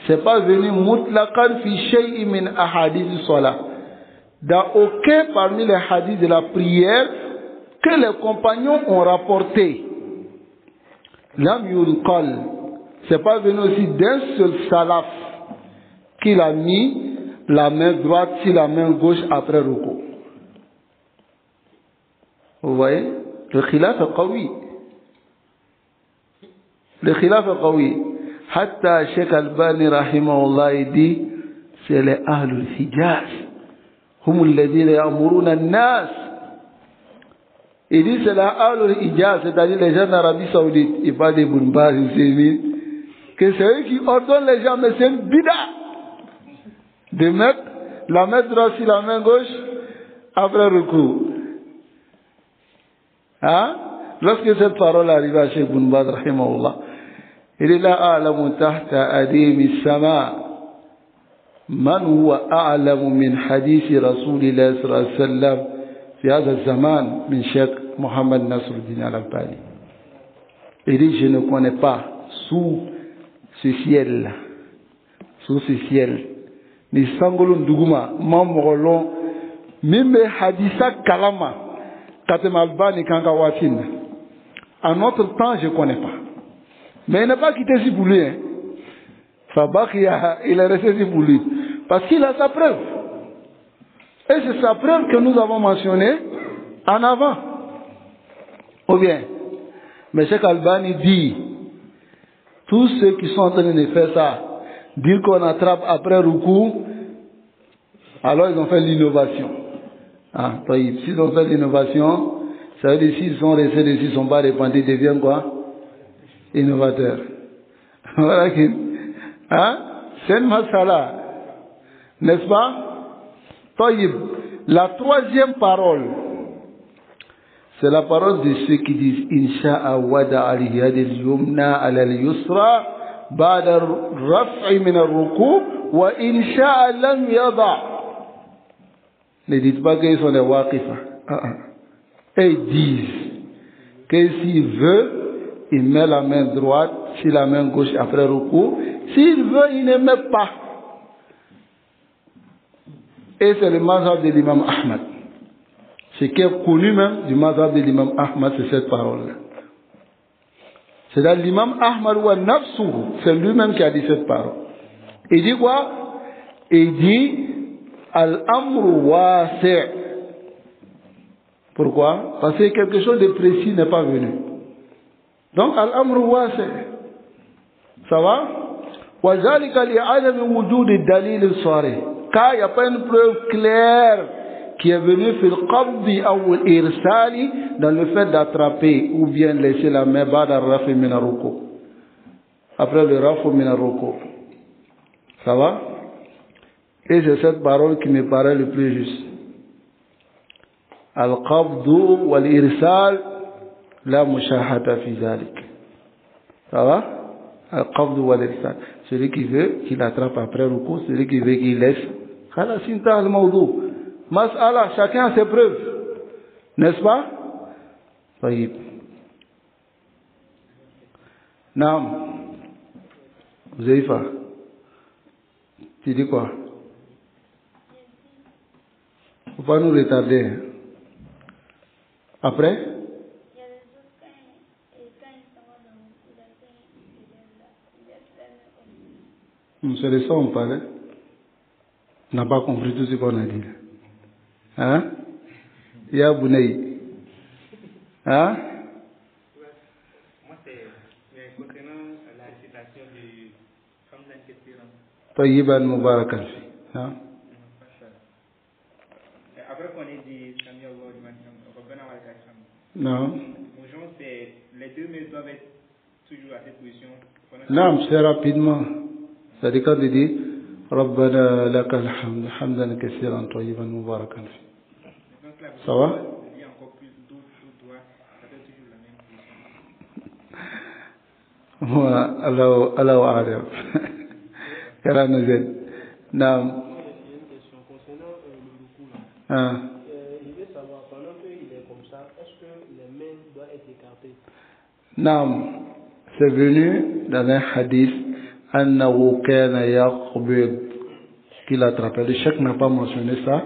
C'est pas venu mutlaqan fi shay'in min ahadith as-salah. Dans aucun parmi les hadiths de la prière que les compagnons ont rapporté. Lam yunqal. C'est pas venu aussi d'un seul salaf qu'il a mis la main droite sur la main gauche après ruku. Vous voyez? Le khilaf est qawi. Le khilaf est qawi. Hatta Sheikh Albani rahimahullah il dit c'est les ahlul hijaz. Hum alladhina ya'muruna an-nas. Il dit c'est les ahlul hijaz, c'est-à-dire les gens d'Arabie Saoudite, et pas des Bounbaz ou Séville, que c'est eux qui ordonnent les gens, mais c'est une bida de mettre la main droite sur la main gauche après le coup. Hein? Lorsque cette parole arrive à Cheikh Bounbaz rahimahullah, il est là a'lamu tahta adimi sama man huwa a'lamu min hadithi rasulillah sallallahu alayhi wa sallam fi hadha zaman min Cheikh Mohammed Nasruddin al-Albani. Il dit je ne connais pas sous ce ciel, ni sangolon duguma mamorolon mimbe hadisa kalama katem Albani kanga watin. En notre temps je connais pas. Mais il n'a pas quitté si pour lui. Hein. Il est resté si pour lui. Parce qu'il a sa preuve. Et c'est sa preuve que nous avons mentionnée en avant. Ou bien, M. Albani dit, tous ceux qui sont en train de faire ça, dire qu'on attrape après Rukou, alors ils ont fait l'innovation. Ah, s'ils ont fait l'innovation, ça veut dire s'ils sont restés dessus, ils ne sont pas répandus, ils deviennent quoi? Innovateur. Voilà qui, hein? C'est une masala. N'est-ce pas? Taïb. La troisième parole, c'est la parole de ceux qui disent Incha'a wada al-yad al-yumna ala al-yusra ba'da raf'i min al-ruku wa incha'a lam yada. Ne dites pas qu'ils sont des waqifa. Et ils disent que s'il veut, il met la main droite sur la main gauche après ruku. S'il veut, il ne met pas. Et c'est le mazhab de l'imam Ahmad. Ce qui est connu même du mazhab de l'imam Ahmad, c'est cette parole-là. C'est là l'imam Ahmad wa nafsu, c'est lui-même qui a dit cette parole. Il dit quoi? Il dit al-amru wasi'. Pourquoi? Parce que quelque chose de précis n'est pas venu. Donc, al-amru wasi'. Ça va? Wa zalika li'adami wujudi dalil al-sarih. Car il n'y a pas une preuve claire qui est venue fil qabdi ou irsali dans le fait d'attraper ou bien laisser la main ba'da rafi min ar-ruku. Après le rafu min ar-ruku. Ça va? Et c'est cette parole qui me paraît le plus juste. Al-qabdu wal-irsal la mushahata fi zalik. Ça va? Al-qabdu wal-irsal. Celui qui veut qu'il attrape après ruku, celui qui veut qu'il laisse. Khala sinta al-mawdu. Mas'ala, chacun a ses preuves. N'est-ce pas? Taïb. Naam. Zaifa. Tu dis quoi? Faut pas nous retarder. Après? C'est de ça on parlait. On n'a pas compris tout ce qu'on a dit. Hein? Ya Bunay. Hein? Moi, c'est concernant la récitation du Hamdan Kessiran. Tayyiban Mubarakan. Hein? Après qu'on ait dit Sami Allah, Rabbana wa lakal hamd. Non. Aux gens, les deux mains doivent être toujours à cette position. Non, c'est rapidement. C'est-à-dire quand il dit Rabbana lakal hamd, hamdan kassiran tayyiban mubarakan. Ça va? Il y a encore plus d'autres doigts, ça doit être toujours la même position. Allah A'lam. Kala Nazir. Naam. J'ai une question concernant le ruku là. Ah. Je veux savoir, pendant qu'il est comme ça, est-ce que les mains doivent être écartées? Naam. C'est venu dans un hadith Annahu kana yaqbid, qu'il attrapait. Le cheikh n'a pas mentionné ça,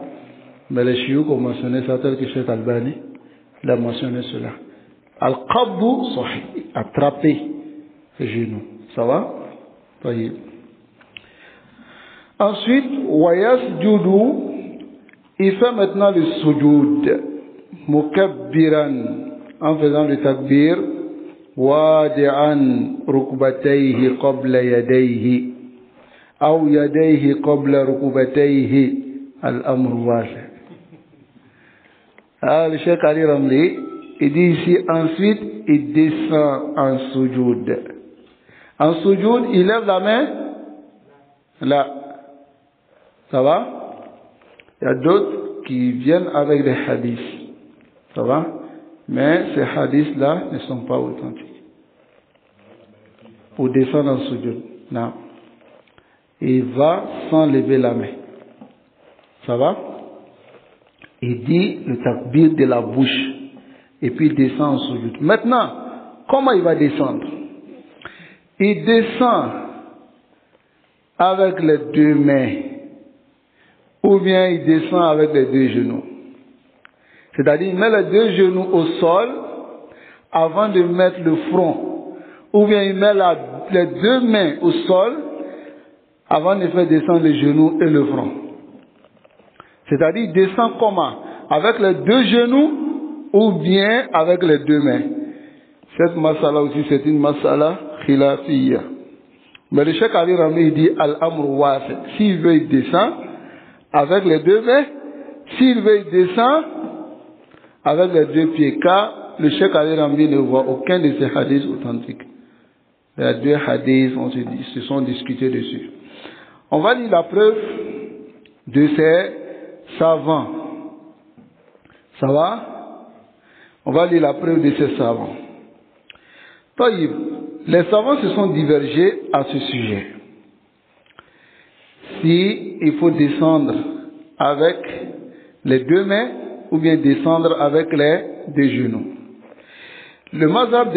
mais les chiouk ont mentionné ça, tel que Cheikh Albani, il a mentionné cela. Al-qabdu sahih, attraper les genoux. Ça va? Taïb. Ensuite, wayasjudu, il fait maintenant le sujoud, mukabbiran, en faisant le takbir, wadi'an rukbatayhi qabla yadayhi, ou yadayhi qabla rukbatayhi, al-amru wasi'. Ah, le Cheikh Ali Ramli, il dit ici, ensuite, il descend en sujoud. En sujoud, il lève la main, là. Ça va? Il y a d'autres qui viennent avec des hadiths. Ça va? Mais ces hadiths-là ne sont pas authentiques. Pour descendre en sujoud. Non. Il va sans lever la main. Ça va? Il dit le takbir de la bouche. Et puis il descend en sujoud. Maintenant, comment il va descendre? Il descend avec les deux mains. Ou bien il descend avec les deux genoux. C'est-à-dire, il met les deux genoux au sol avant de mettre le front. Ou bien il met les deux mains au sol avant de faire descendre les genoux et le front. C'est-à-dire, il descend comment? Avec les deux genoux ou bien avec les deux mains. Cette masala aussi, c'est une masala khilafiyya. Mais le Cheikh Ali Rami dit al-amru wasi'. S'il veut, il descend avec les deux mains. S'il veut, il descend avec les deux pieds. Car le Cheikh Ali Rami ne voit aucun de ces hadiths authentiques. Il y a deux hadiths, se sont discutés dessus. On va lire la preuve de ces savants. Ça va? On va lire la preuve de ces savants. Taïb, les savants se sont divergés à ce sujet. Si il faut descendre avec les deux mains ou bien descendre avec les deux genoux. Le mazhab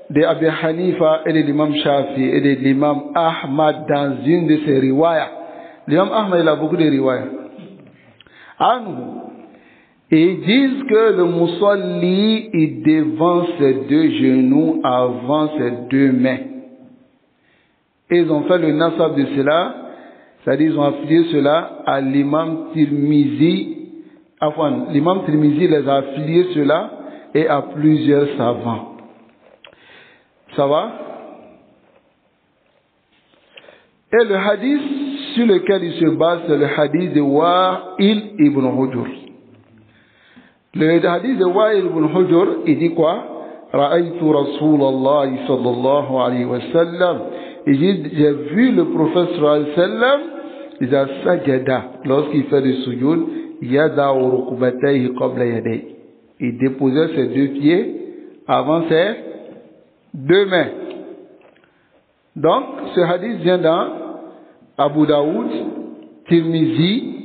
de Abi Hanifa et de l'imam Shafi et de l'imam Ahmad dans une de ses riwayas. L'imam Ahmad, il a beaucoup de riwayas. Et ils disent que le musalli, il devant ses deux genoux avant ses deux mains. Et ils ont fait le nasab de cela, c'est-à-dire ils ont affilié cela à l'imam Tirmizi. Enfin, l'imam Tirmizi les a affiliés cela et à plusieurs savants. Ça va? Et le hadith sur lequel il se base, c'est le hadith de Wa'il ibn Hujr. Le hadith de Wa'il ibn Hujr, il dit quoi? Ra'aytu Rasulallah sallallahu alayhi wa sallam. Il dit, j'ai vu le prophète sallallahu alayhi wa sallam, il a sajada, lorsqu'il fait le sujoud, yada'u rukbatayhi qabla yadayhi. Il déposait ses deux pieds avant ses deux mains. Donc, ce hadith vient dans Abu Daoud, Tirmizi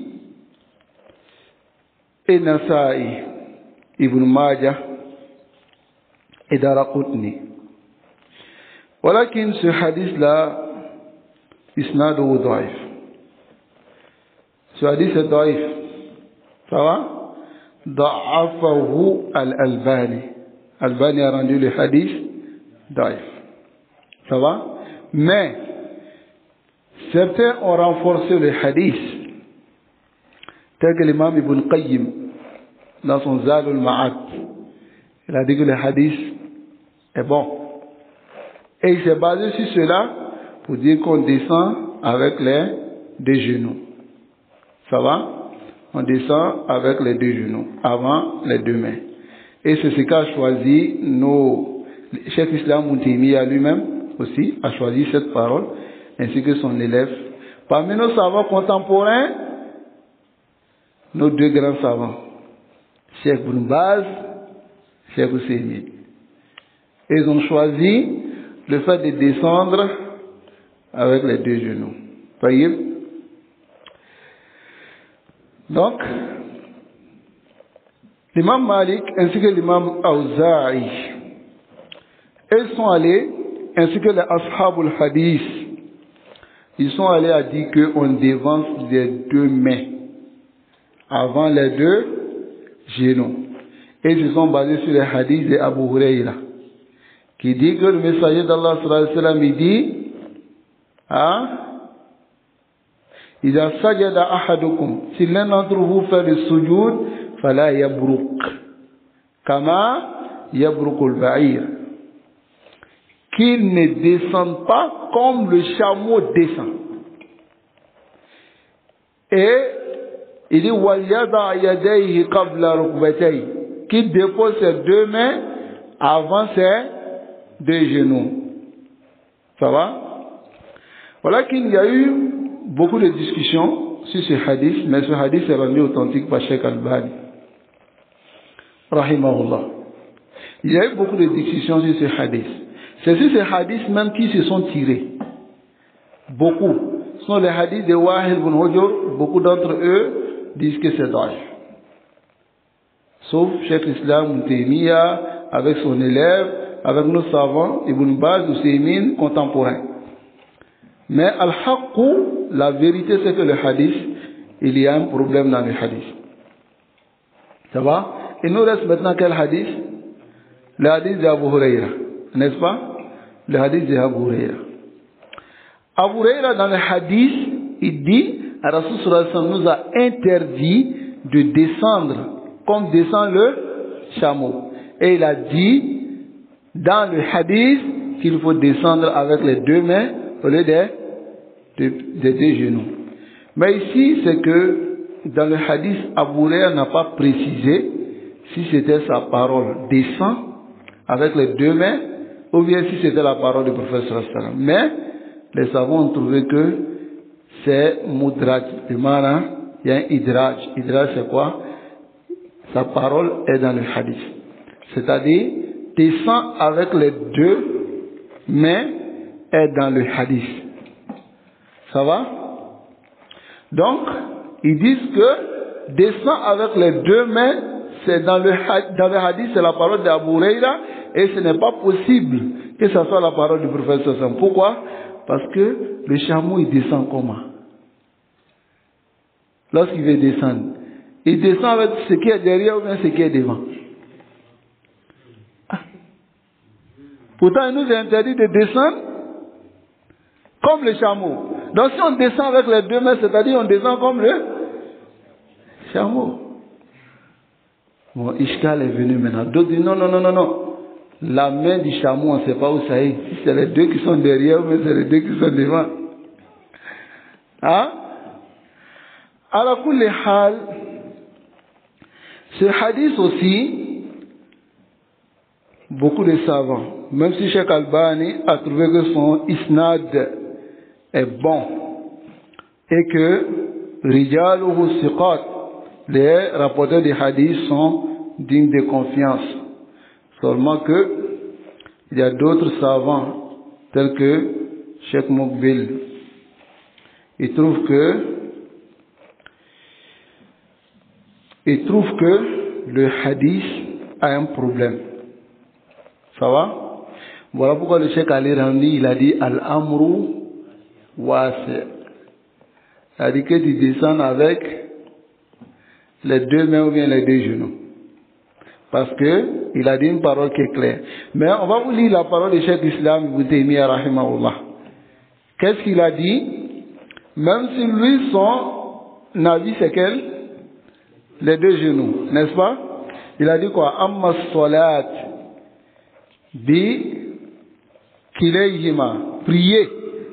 et Nasa'i. Ibn Majah et Daraqutni. ولكن ce hadith-là, isnaduhu da'if. Ce hadith est da'if. Ça va? Da'afahu al-Albani. Albani a rendu le hadith da'if. Ça va? Mais, certains ont renforcé le hadith. Tel que l'imam Ibn Qayyim, dans son Zad al-Ma'ad, il a dit que le hadith est bon. Et il s'est basé sur cela pour dire qu'on descend avec les deux genoux. Ça va? On descend avec les deux genoux, avant les deux mains. Et c'est ce qu'a choisi Cheikh Islam Ibn Taymiyyah lui-même aussi, a choisi cette parole, ainsi que son élève. Parmi nos savants contemporains, nos deux grands savants, Cheikh Ibn Baz, Cheikh Ousseini. Ils ont choisi le fait de descendre avec les deux genoux. Voyez? Donc, l'imam Malik ainsi que l'imam Awza'i, ils sont allés, ainsi que les Ashabul Hadith, ils sont allés à dire qu'on dévance les deux mains avant les deux genoux. Et ils se sont basés sur les hadiths d'Abu Hurayra, qui dit que le messager d'Allah sallallahu alayhi wa sallam, il dit, إذا سجد أحدكم si l'un d'entre vous fait le sujoud فلا يبرك كما يبرك البعير, qu'il ne descende pas comme le chameau descend. Et il dit وَلْيَضَعْ يَدَيْهِ قَبْلَ رُكْبَتَيْهِ, qu'il dépose ses deux mains avant ses deux genoux. Ça va? Voilà qu'il y a eu beaucoup de discussions sur ce hadith, mais ce hadith est rendu authentique par Cheikh Albani, rahimahullah. Il y a eu beaucoup de discussions sur ce hadith. C'est sur ces hadiths même qui se sont tirés. Beaucoup. Ce sont les hadiths de Wahil ibn Hujur. Beaucoup d'entre eux disent que c'est daif. Sauf Cheikh Islam Ibn Taymiyyah, avec son élève, avec nos savants, Ibn Baz, Ousseymine, contemporains. Mais al-haqqu, la vérité c'est que le hadith, il y a un problème dans le hadith. Ça va? Il nous reste maintenant quel hadith? Le hadith d'Abu Hurayra, n'est-ce pas? Le hadith d'Abu Hurayra. Abu Hurayra dans le hadith, il dit, Rasul sallallahu alayhi wa sallam nous a interdit de descendre comme descend le chameau. Et il a dit dans le hadith qu'il faut descendre avec les deux mains au lieu des deux genoux. Mais ici, c'est que dans le hadith, Abu Hurayra n'a pas précisé si c'était sa parole descend avec les deux mains ou bien si c'était la parole du prophète sallallahu alayhi wa sallam. Mais les savants ont trouvé que c'est mudraj. Il y a un idraj. Idraj c'est quoi? Sa parole est dans le hadith. C'est-à-dire, descend avec les deux mains est dans le hadith. Ça va? Donc, ils disent que descend avec les deux mains, c'est dans le hadith, c'est la parole d'Abu Hurayra, et ce n'est pas possible que ce soit la parole du prophète sallallahu alayhi wa sallam. Pourquoi? Parce que le chameau, il descend comment? Lorsqu'il veut descendre, il descend avec ce qui est derrière ou bien ce qui est devant. Pourtant, il nous a interdit de descendre comme le chameau. Donc, si on descend avec les deux mains, c'est-à-dire on descend comme le chameau. Bon, Ishkal est venu maintenant. D'autres disent non. La main du chameau, on ne sait pas où ça est. Si c'est les deux qui sont derrière, mais c'est les deux qui sont devant. Hein? Alors, pour les hal, ce hadith aussi, beaucoup de savants, même si Cheikh Albani a trouvé que son isnad est bon et que rijaluhu siqat, les rapporteurs des hadiths sont dignes de confiance. Seulement que il y a d'autres savants tels que Cheikh Mokbil, ils trouvent que le hadith a un problème. Ça va? Voilà pourquoi le Cheikh Ali Ramli, il a dit Al-Amru Wasi'. C'est-à-dire que tu descends avec les deux mains ou bien les deux genoux. Parce que il a dit une parole qui est claire. Mais on va vous lire la parole du Cheikh Islam Ibn Taymiyyah rahimahullah. Qu'est-ce qu'il a dit? Même si lui, son avis, c'est quel? Les deux genoux, n'est-ce pas? Il a dit quoi? Amma salat bi kilayhima, prier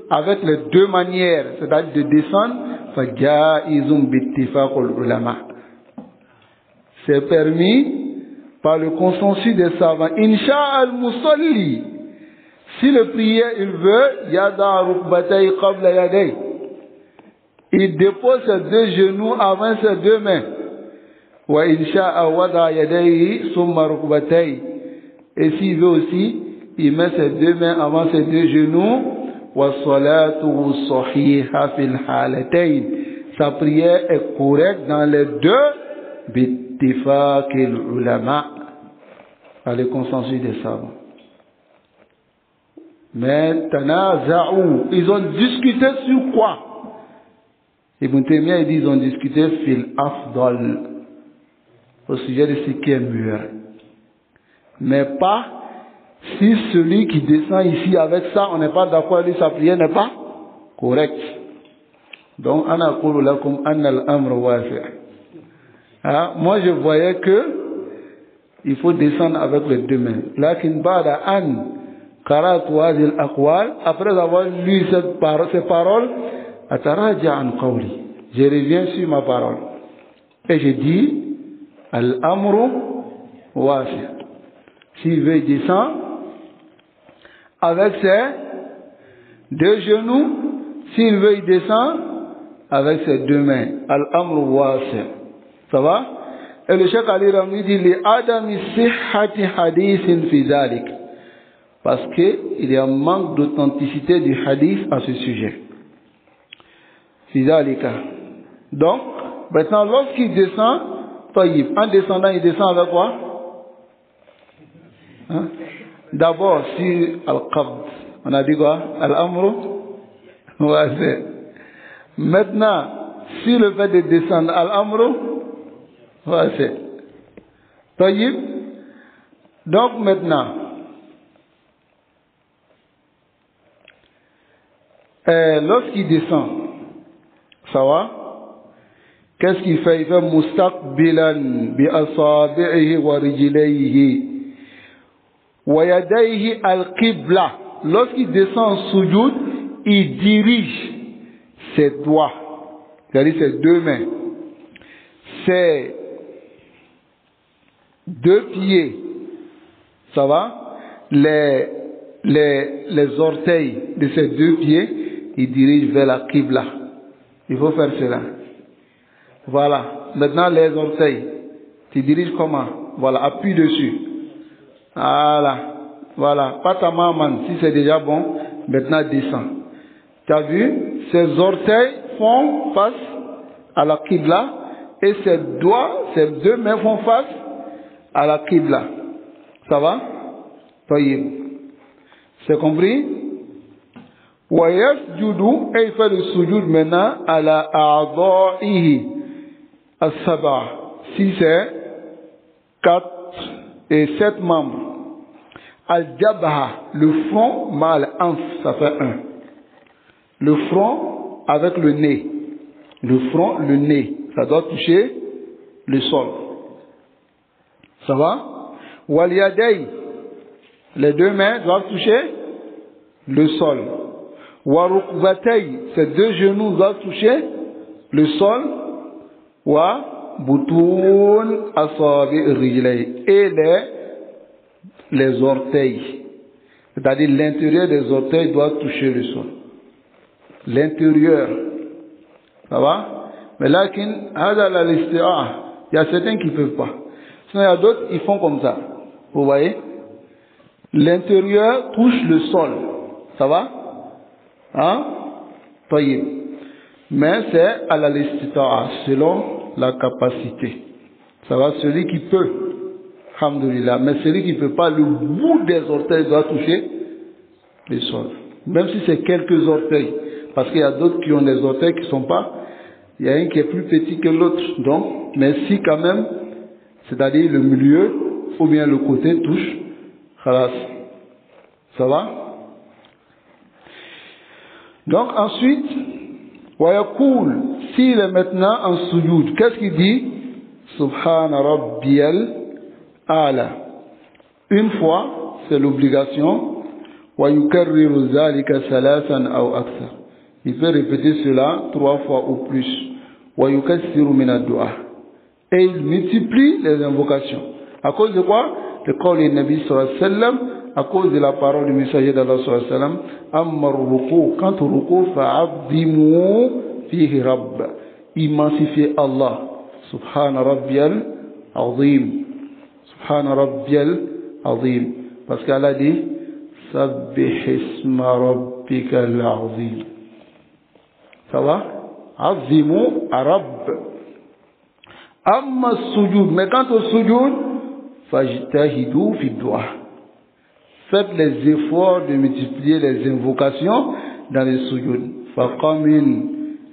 avec les deux manières, c'est-à-dire de descendre, faja'izum bittifaqul ulama. C'est permis par le consensus des savants. Insha al-musalli, si le prière il veut, yada rukbatay qabla yaday, il dépose ses deux genoux avant ses deux mains. Wa insha wada yadayhi summa rukbatay, et s'il veut aussi, il met ses deux mains avant ses deux genoux. Wa salatuhu sahiha fil halatayn, sa prière est correcte dans les deux, bittifaqil ulama, par le consensus des savants. Mais tanaza'u, ils ont discuté sur quoi? Ibn Taymiyyah dit ils ont discuté fil afdal, au sujet de ce qui est mieux. Mais pas si celui qui descend ici avec ça, on n'est pas d'accord avec lui, sa prière n'est pas correcte. Donc, ana aqulu lakum anna al-amr wasi'. Moi, je voyais que il faut descendre avec les deux mains. Lakin ba'da an qara'tu hadhihi al-aqwal, après avoir lu ces paroles, ataraja an qawli, je reviens sur ma parole et je dis al-amru wasi'. S'il veut descendre avec ses deux genoux, s'il veut descendre avec ses deux mains, al-amru wasi'. Ça va? Et le Cheikh Ali Ramli dit li adami sihhati hadithin fi dhalik, parce que il y a un manque d'authenticité du hadith à ce sujet. Fi dhalika. Donc, maintenant lorsqu'il descend, en descendant, il descend avec quoi? Hein? D'abord, si al-qabd, on a dit quoi? Al-amru wasi'. Maintenant, si le fait de descendre, al-amru wasi'. Tayyib. Donc maintenant, lorsqu'il descend, ça va? Qu'est-ce qu'il fait? Il fait mustaqbilan bi asabi'ihi wa rijlayhi wa yadayhi al-qibla. Lorsqu'il descend en sujoud, il dirige ses doigts, c'est-à-dire ses deux mains, ses deux pieds, ça va? Les orteils de ses deux pieds, il dirige vers la qibla. Il faut faire cela. Voilà. Maintenant, les orteils, tu diriges comment? Voilà, appuie dessus. Voilà. Voilà. Pas ta maman, si c'est déjà bon, maintenant descend. Tu as vu? Ses orteils font face à la qibla et ses doigts, ses deux mains font face à la qibla. Ça va? Tayyib. C'est compris? Wa yasjudu, et il fait le sujoud maintenant à la a'dha'ihi as-sab'a. Si c'est 4 et 7 membres. Al-jabha, le front mal anf, ça fait 1. Le front avec le nez. Le front, le nez, ça doit toucher le sol. Ça va? Wal yaday, les deux mains doivent toucher le sol. Wa rukbatay, ces deux genoux doivent toucher le sol. Wa butun asabi rijlay, et les orteils, c'est-à-dire l'intérieur des orteils doit toucher le sol. L'intérieur, ça va? Mais là, il y a certains qui ne peuvent pas. Sinon, il y a d'autres, ils font comme ça. Vous voyez? L'intérieur touche le sol. Ça va? Hein? Mais c'est à la listita'a, selon la capacité. Ça va? Celui qui peut. Alhamdulillah. Mais celui qui ne peut pas, le bout des orteils doit toucher le sol. Même si c'est quelques orteils. Parce qu'il y a d'autres qui ont des orteils qui ne sont pas. Il y a un qui est plus petit que l'autre. Donc, mais si quand même, c'est-à-dire le milieu ou bien le côté touche, khalas. Ça va? Donc ensuite, Wayakul, s'il est maintenant en sujoud, qu'est-ce qu'il dit? Subhana Rabbiyal A'la. Une fois, c'est l'obligation. Wayukarriru zalika salasan aw akthar. Il peut répéter cela 3 fois ou plus. Wayukassiru min ad-du'a. Et il multiplie les invocations. À cause de quoi? Le qawli du Nabi sallallahu alayhi wa sallam, à cause de la parole du messager d'Allah sallallahu alayhi wa sallam, amma ruku, quant au ruku, fa'azzimu fihi rabb. Immensifiez Allah. Subhana Rabbiyal Azim. Subhana Rabbiyal Azim. Parce qu'Allah dit, Sabbih isma rabbikal azim. Ça va? Azimu Rabb. Amma sujoud. Mais quant au sujoud, fajtahidu fi du'a. Faites les efforts de multiplier les invocations dans les sujoud. Faqamin.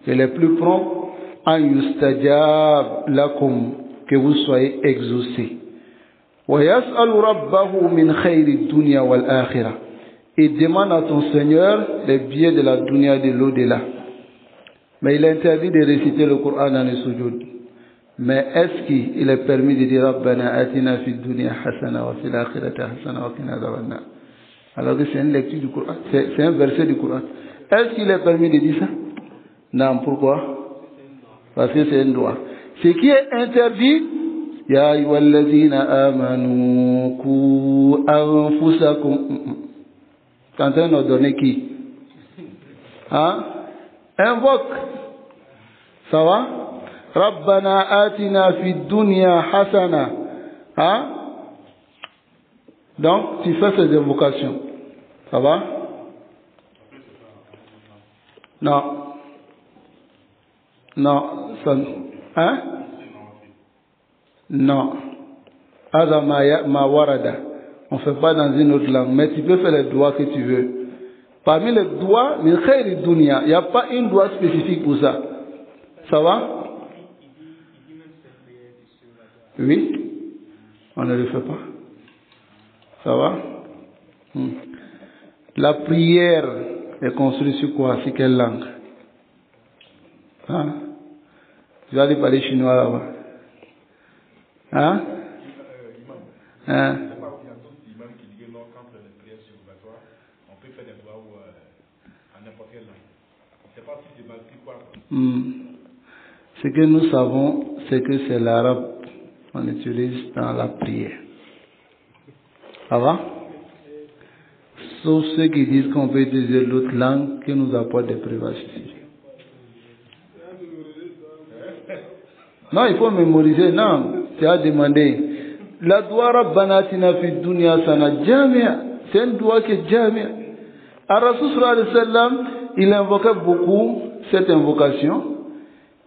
Et les plus prompts, an yustajab lakum, que vous soyez exaucés. Wa yas'alu rabbahu min khayri dunya wal akhirah. Et demande à ton Seigneur les biens de la dunya et de l'au-delà. Mais il est interdit de réciter le Coran dans les sujoud. Mais est-ce qu'il est permis de dire Rabbana atina fid dunya hasana wa fil akhirati hasana wa qina adhaban nar? Alors que c'est une lecture du Coran, c'est un verset du Coran. Est-ce qu'il est permis de dire ça? Non, pourquoi? Parce que c'est un droit. Ce qui est interdit, Ya ayyuhalladhina amanu ku anfusakum. Quand on a donné qui? Hein? Invoque. Ça va? Rabbana atina fid dunya hasana. Hein? Donc, tu fais ces invocations. Ça va? Non. Non. Ça, hein? Non. Hada ma warada. On ne fait pas dans une autre langue. Mais tu peux faire les doigts que tu veux. Parmi les doigts, min khayri dunya, il n'y a pas une doigt spécifique pour ça. Ça va? Oui. On ne le fait pas. Ça va? La prière est construite sur quoi? Sur quelle langue? Hein? Tu vas aller parler chinois là-bas. Hein? Hein? Ce que nous savons, c'est que c'est l'arabe qu'on utilise dans la prière. Ça va? Sauf ceux qui disent qu'on peut utiliser l'autre langue qui nous apporte des preuves ici. Non, il faut mémoriser. Non, tu as demandé. La doua Rabbana atina fid dunya hasana jamia. C'est un doua qui est jamia. Ar-Rasul sallallahu alayhi wa sallam, il invoquait beaucoup cette invocation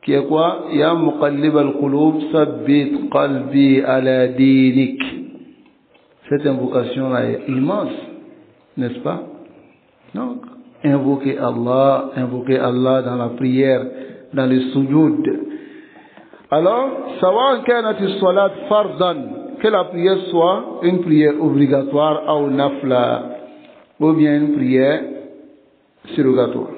qui est quoi? Ya muqallib al-qulub sabbit qalbi ala dinik. Cette invocation là est immense, n'est-ce pas? Donc, invoquer Allah dans la prière, dans le sujoud. Alors, sawa kanat as-salat fardan, que la prière soit une prière obligatoire ou nafla, ou bien une prière surrogatoire.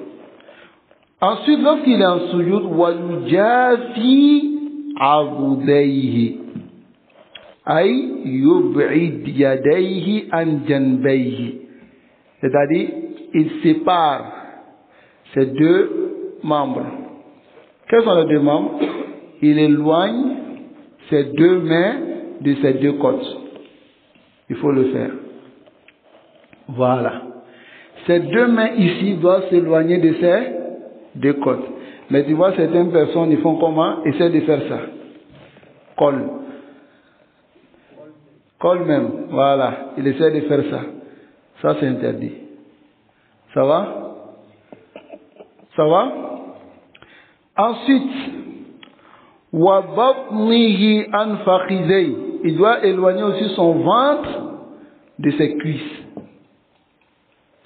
Ensuite, lorsqu'il est en sujoud, wa yujafi abudayhi, ay yub'id yadayhi an janbayhi, c'est-à-dire il sépare ses deux membres. Quels sont les deux membres? Il éloigne ses deux mains de ses deux côtes. Il faut le faire. Voilà. Ces deux mains ici doivent s'éloigner de ses deux côtes. Mais tu vois, certaines personnes, ils font comment? Essaient de faire ça. Colle. Colle même. Voilà. Il essaie de faire ça. Ça, c'est interdit. Ça va? Ça va? Ensuite, wa batnihi an fakhidayhi. il doit éloigner aussi son ventre de ses cuisses.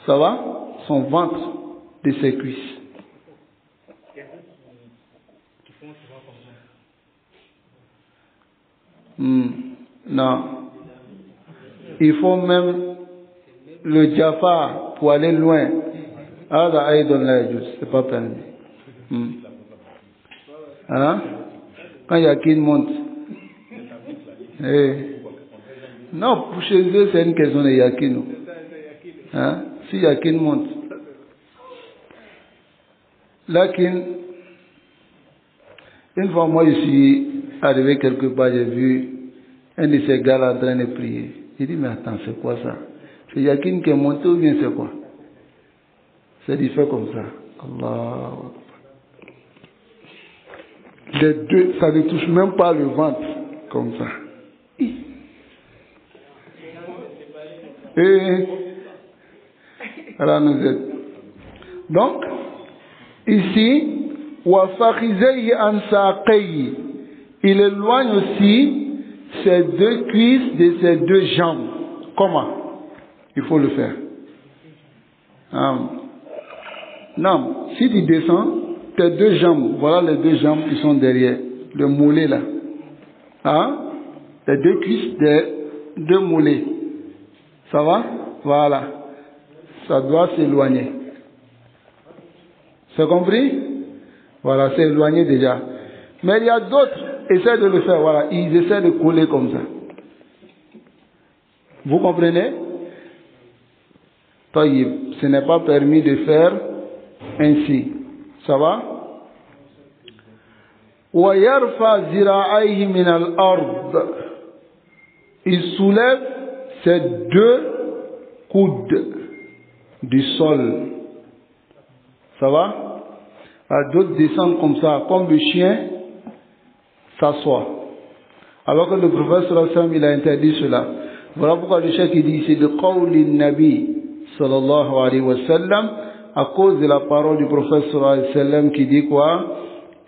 Ça va? Son ventre de ses cuisses. Il y a d'autres qui font souvent comme ça. Non. Il faut même le Jafar pour aller loin. C'est pas permis. Hein? Quand Yakin monte. Non, pour chez eux, c'est une question de Yakin. Hein? Si Yakin monte. Lakin, une fois moi je suis arrivé quelque part, j'ai vu un de ces gars là en train de prier. Il dit, mais attends, c'est quoi ça? C'est Yakin qui est monté ou bien c'est quoi? C'est du fait comme ça. Allah. Les deux, ça ne touche même pas le ventre. Comme ça. Et alors nous êtes. Donc, ici, il éloigne aussi ses deux cuisses de ses deux jambes. Comment? Il faut le faire. Non, si tu descends, tes deux jambes, voilà les deux jambes qui sont derrière, le mollet là. Les deux cuisses des deux mollets. Ça va? Voilà. Ça doit s'éloigner. C'est compris? Voilà, c'est éloigné déjà. Mais il y a d'autres, essaient de le faire, voilà, ils essaient de coller comme ça. Vous comprenez? Ce n'est pas permis de faire ainsi. Ça va? Il soulève ses deux coudes du sol. Ça va? D'autres descendent comme ça, comme le chien s'assoit. Alors que le prophète sallallahu alayhi wa sallam, il a interdit cela. Voilà pourquoi le cheikh dit ici de qawli nabi sallallahu alayhi wa sallam, à cause de la parole du prophète sallallahu alayhi wa sallam qui dit quoi?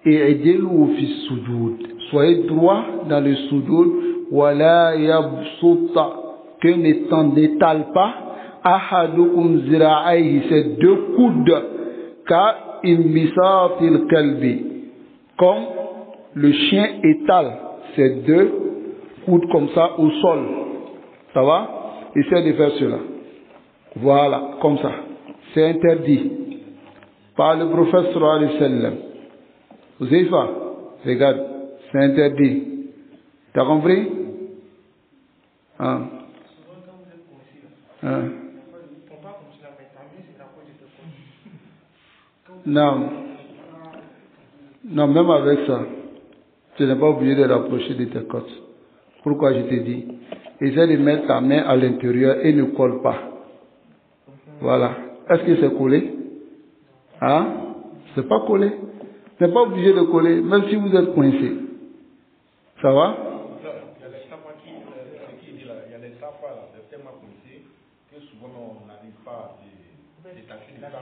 I'dilu fi sujud. Soyez droit dans le sujud. Wala yabsuta, que n'étale pas ahadukum zira'ayhi, ces deux coudes, ka imbisatil kalbi, comme le chien étale ses deux coudes comme ça au sol. Ça va? Essaie de faire cela. Voilà, comme ça. C'est interdit par le prophète sallallahu alayhi wa sallam. Vous savez pas? Regarde, c'est interdit. T'as compris? Non. Non, même avec ça, tu n'es pas obligé de rapprocher de tes côtes. Pourquoi je te dis? Essaie de mettre ta main à l'intérieur et ne colle pas. Voilà. Est-ce que c'est collé? C'est pas collé. Tu n'es pas obligé de coller, même si vous êtes coincé. Ça va? Il y a les tapas là, c'est tellement coincé que souvent on n'arrive pas à détacher les tapas.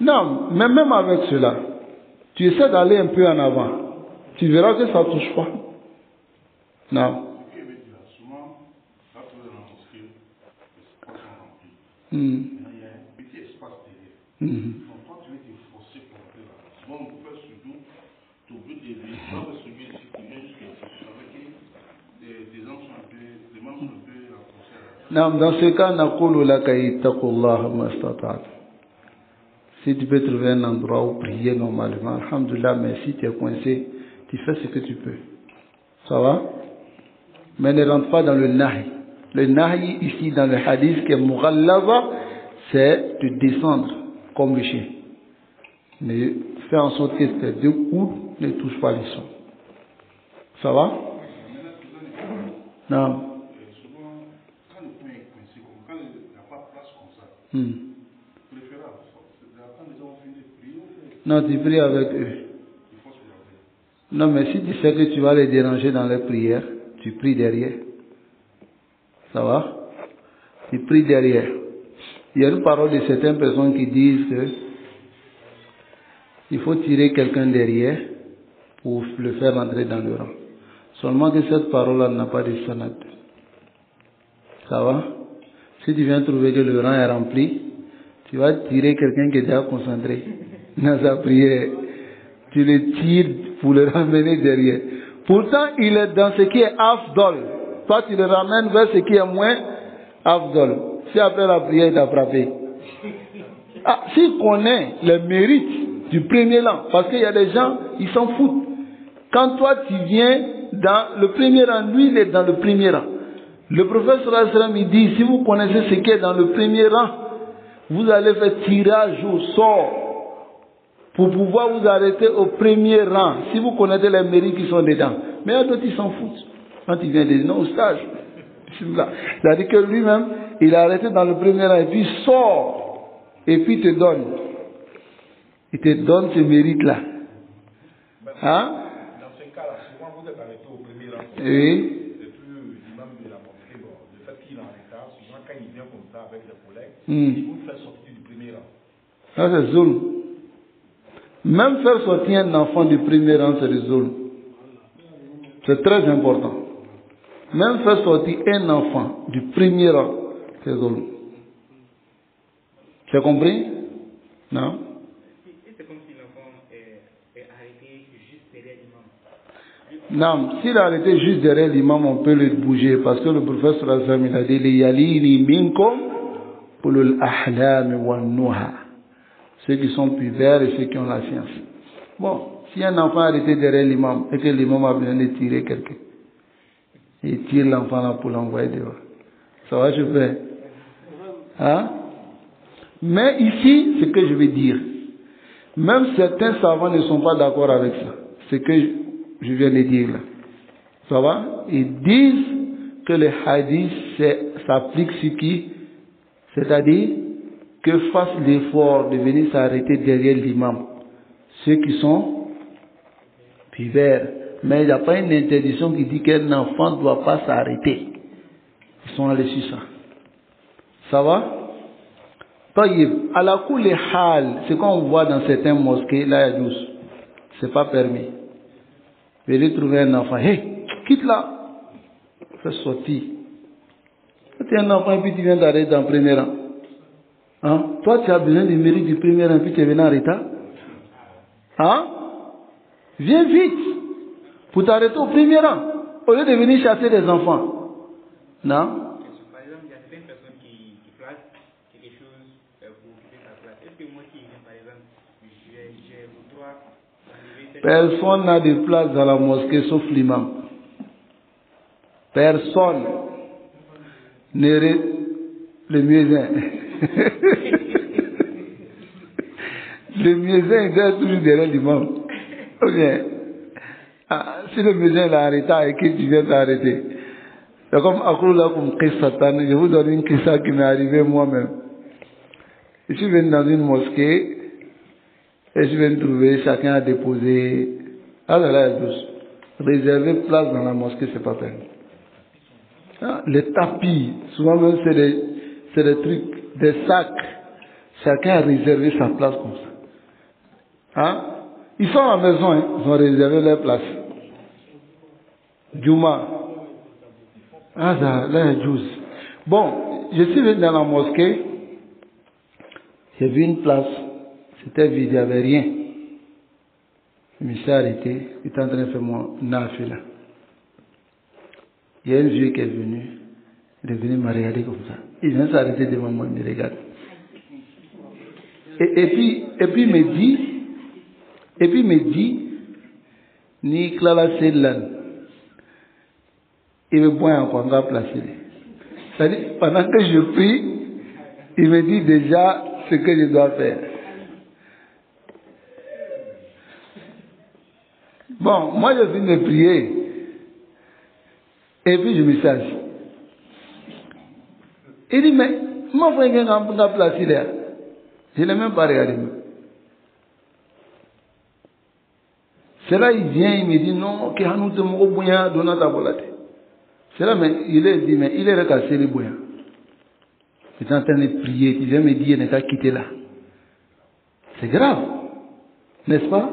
Non, mais même avec cela, tu essaies d'aller un peu en avant. Tu verras que ça ne touche pas. Non. Souvent, quand tu es dans la mosquée, les espaces sont remplis. Il y a un petit espace derrière. Donc quand tu veux te forcer pour entrer là, souvent on peut surtout t'ouvrir des dans celui ici qui vient jusqu'à ici. Avec des gens sont un peu, les membres sont un peu renforcés. Non, dans ce cas, naqulu laka ittaqullah mastata'at. Si tu peux trouver un endroit où prier normalement, alhamdulillah, mais si tu es coincé, tu fais ce que tu peux. Ça va? Mais ne rentre pas dans le nahi. Le nahi ici dans le hadith qui est mughallava, c'est de descendre comme le chien. Mais fais en sorte que tes deux coudes ne touchent pas les sons. Ça va? Non. Souvent, quand le point est coincé, quand il n'y a pas de place comme ça, préférable, quand les gens ont fini de prier, non, tu pries avec eux. Non, mais si tu sais que tu vas les déranger dans les prières, tu pries derrière. Ça va? Tu pries derrière. Il y a une parole de certaines personnes qui disent que il faut tirer quelqu'un derrière pour le faire entrer dans le rang. Seulement que cette parole-là n'a pas de sanad. Ça va? Si tu viens trouver que le rang est rempli, tu vas tirer quelqu'un qui est déjà concentré dans sa prière. Tu le tires pour le ramener derrière. Pourtant, il est dans ce qui est afdol. Toi, tu le ramènes vers ce qui est moins afdol. Si après la prière, il t'a frappé. Ah, s'il connaît les mérites du premier rang, parce qu'il y a des gens, ils s'en foutent. Quand toi, tu viens dans le premier rang, lui, il est dans le premier rang. Le prophète sallallahu alayhi wa sallam, il dit, si vous connaissez ce qui est dans le premier rang, vous allez faire tirage au sort pour pouvoir vous arrêter au premier rang, si vous connaissez les mérites qui sont dedans. Mais il y a d'autres, ils s'en foutent. Quand il vient dire non au stage, c'est-à-dire que lui-même, il est arrêté dans le premier rang, et puis il sort, et puis il te donne. Il te donne ce mérite-là. Hein? Dans ce cas-là, souvent vous êtes arrêté au premier rang. Oui. Quand il vient comme ça avec les collègues, il vous fait sortir du premier rang. Ça c'est zulm. Même faire sortir un enfant du premier rang, c'est du zulm. C'est très important. Même faire sortir un enfant du premier rang, c'est zulm. Tu as compris? Non? C'est comme si l'enfant est arrêté juste derrière l'imam. Non, s'il a arrêté juste derrière l'imam, on peut le bouger parce que le prophète sallallahu alayhi wa sallam, il a dit li yalini minkum ulul ahlam wan nuha, ceux qui sont pubères et ceux qui ont la science. Bon, si un enfant a arrêté derrière l'imam et que l'imam a besoin de tirer quelqu'un, il tire l'enfant là pour l'envoyer dehors. Ça va, je fais. Hein? Mais ici, ce que je vais dire, même certains savants ne sont pas d'accord avec ça. Ce que je viens de dire là. Ça va? Ils disent que le hadith s'applique sur qui? C'est-à-dire que fasse l'effort de venir s'arrêter derrière l'imam. Ceux qui sont pubères. Mais il n'y a pas une interdiction qui dit qu'un enfant ne doit pas s'arrêter. Ils sont allés sur ça. Ça va? Taïb, à la cour les hal, ce qu'on voit dans certaines mosquées, là, il y a douce. C'est pas permis. Venez trouver un enfant. Hé, quitte là. Fais sortir. Quand tu es un enfant et puis tu viens d'arrêter dans le premier rang. Hein? Toi, tu as besoin du mérite du premier rang et puis tu es venu en retard. Hein? Viens vite. Pour t'arrêter au premier rang. Au lieu de venir chasser des enfants. Non? Par exemple, il y a certaines personnes qui placent quelque chose pour occuper sa place. Est-ce que moi qui viens, par exemple, j'ai le droit d'enlever cette... Personne n'a de place dans la mosquée sauf l'imam. Personne. Le muezzin. Le muezzin il est toujours derrière l'imam. Okay. Ah, si le muezzin est arrêté et que tu viens t'arrêter. C'est comme Akhroula comme Qissatan. Je vous donne une qissa qui m'est arrivée moi-même. Je suis venu dans une mosquée et je viens de trouver chacun a déposé. Ah là là, douce. Réserver place dans la mosquée, c'est pas permis. Ah, les tapis, souvent même c'est des trucs, des sacs. Chacun a réservé sa place comme ça. Hein? Ils sont à la maison, hein? Ils ont réservé leur place. Juma. Ah ça, là, Jus. Bon, je suis venu dans la mosquée, j'ai vu une place, c'était vide, il n'y avait rien. Je me suis arrêté, il était en train de faire mon nafila. Il y a un vieux qui est venu, il est venu me regarder comme ça. Il vient s'arrêter devant moi, il me regarde. Et puis il me dit, ni Clara Sedlan, il me boit encore, on va placer. C'est-à-dire, pendant que je prie, il me dit déjà ce que je dois faire. Bon, moi je viens de prier. Et puis je me suis assis. Il dit, mais, comment vous avez un placé là? Je ne l'ai même pas regardé. C'est là, il vient, il me dit, non, que nous te mourons bouillant, donnant ta volonté. C'est là, mais il est dit, mais il est recassé les bouillants. Il est en train de prier, il vient me dire, ne t'a quitté là. C'est grave. N'est-ce pas?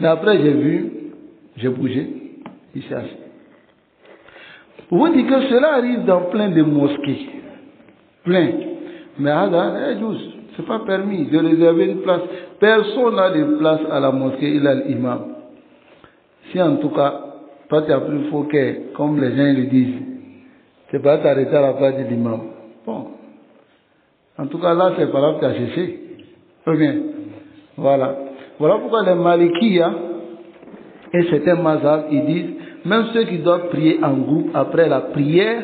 Mais après, j'ai vu, j'ai bougé, il s'est assis. Vous dites que cela arrive dans plein de mosquées. Plein. Mais c'est pas permis de réserver une place. Personne n'a de place à la mosquée, il a l'imam. Si en tout cas, toi tu as plus faux que, comme les gens le disent, c'est pas t'arrêter à la place de l'imam. Bon. En tout cas, là, c'est pas là que tu as cherché. Très bien. Voilà. Voilà pourquoi les Malikiya et certains mazhab, ils disent, même ceux qui doivent prier en groupe après la prière,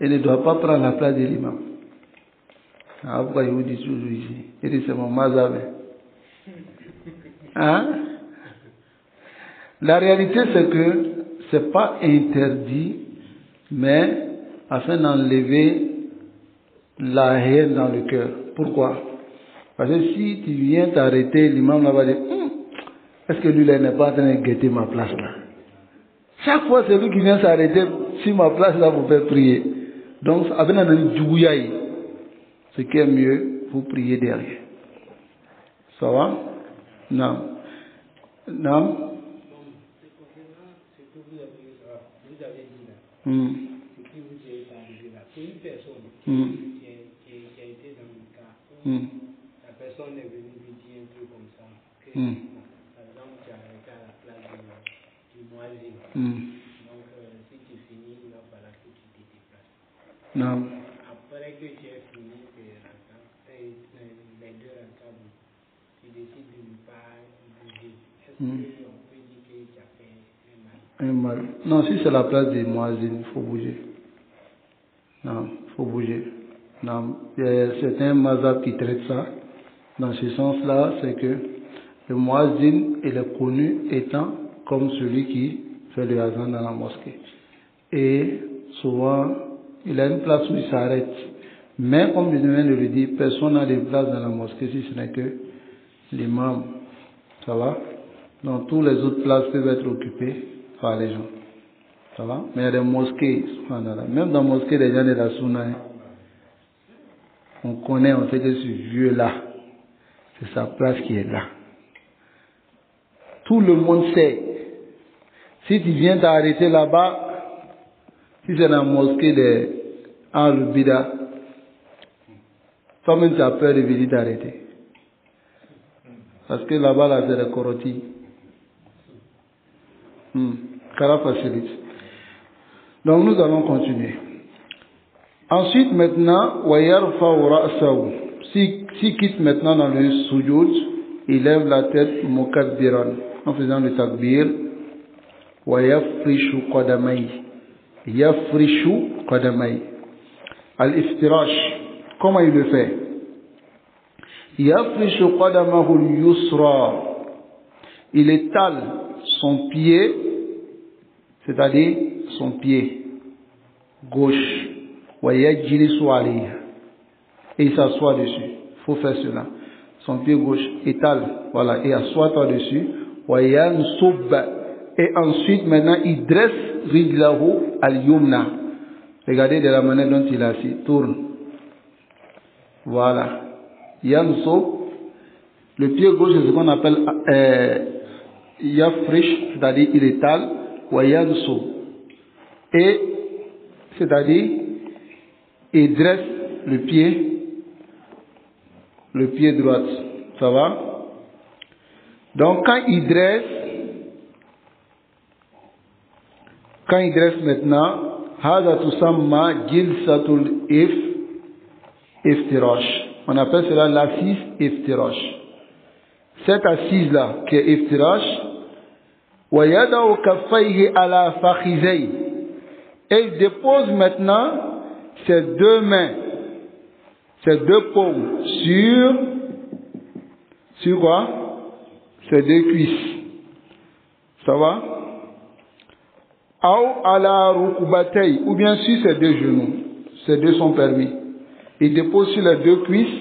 ils ne doivent pas prendre la place de l'imam. Ah, pourquoi ils vous disent toujours ici? Ils disent, c'est mon mazhab. Hein? La réalité, c'est que c'est pas interdit, mais afin d'enlever la haine dans le cœur. Pourquoi? Parce que si tu viens t'arrêter, l'imam va dire, est-ce que lui là n'est pas en train de guetter ma place là? Chaque fois, c'est lui qui vient s'arrêter sur ma place là pour faire prier. Donc, avec un djouyaï, ce qui est mieux, vous priez derrière. Ça va? Non. Non? Ce que vous avez dit là, ce qui vous est arrivé là, c'est une personne qui a été dans le cas où la personne est venue lui dire un truc comme ça, que, par exemple, tu as arrêté à la place du moisine. Donc, si tu finis, il va falloir que tu te déplaces. Non. Après que tu aies fini les deux rakables, tu décides de ne pas bouger. Est-ce qu'on peut dire que tu as fait un mal? Non, si c'est la place des muazzin, il faut bouger. Non, il faut bouger. Non, il y a certains mazhab qui traitent ça. Dans ce sens-là, c'est que le muazzin, il est connu étant comme celui qui fait le azan dans la mosquée. Et souvent, il a une place où il s'arrête. Mais comme je viens de le dire, personne n'a de place dans la mosquée si ce n'est que l'imam. Ça va? Donc, toutes les autres places peuvent être occupées par les gens. Ça va? Mais il y a des mosquées, même dans la mosquée des gens de la Sunna, on connaît, on sait que ce vieux-là, c'est sa place qui est là. Tout le monde sait. Si tu viens t'arrêter là-bas, si c'est dans la mosquée de Al-Bida, toi-même tu as peur de venir t'arrêter. Parce que là-bas, là, c'est le Koroti. Kara facilite. Donc nous allons continuer. Ensuite, maintenant, وَيَرْفَعُ رَأْسَهُ. S'il quitte maintenant dans le sujoud, il lève la tête mukadbiran, en faisant le takbir. وَيَفْرِشُ قَدَمَيْهِ. يَفْرِشُ قَدَمَيْهِ. Al-iftirash. Comment il le fait? يَفْرِشُ قَدَمَهُ الْيُسْرَى. Il étale son pied, c'est-à-dire son pied gauche. وَيَجْلِسُ عَلَيْهِ. Et il s'assoit dessus. Il faut faire cela. Son pied gauche étale, voilà, et assoit-toi dessus. وَيَنْصُبَّ. Et ensuite, maintenant, il dresse rijlahu al-yumna. Regardez de la manière dont il est assis. Tourne. Voilà. Yansub. Le pied gauche, c'est ce qu'on appelle yafrish, c'est-à-dire il étale. Wayansub. Et, c'est-à-dire, il dresse le pied droit. Ça va? Donc, quand il dresse maintenant, هذا تسمى جلسة الافتراش. On appelle cela l'assise iftirash. Cette assise-là, qui est iftirash, وَيَدَعُ كَفَّيْهِ عَلَى فَخِذَيْهِ. Et il dépose maintenant ses deux mains, ses deux paumes, sur quoi? Ses deux cuisses. Ça va? Ou ala rukbatay, ou bien sur ses deux genoux. Ces deux sont permis. Il dépose sur les deux cuisses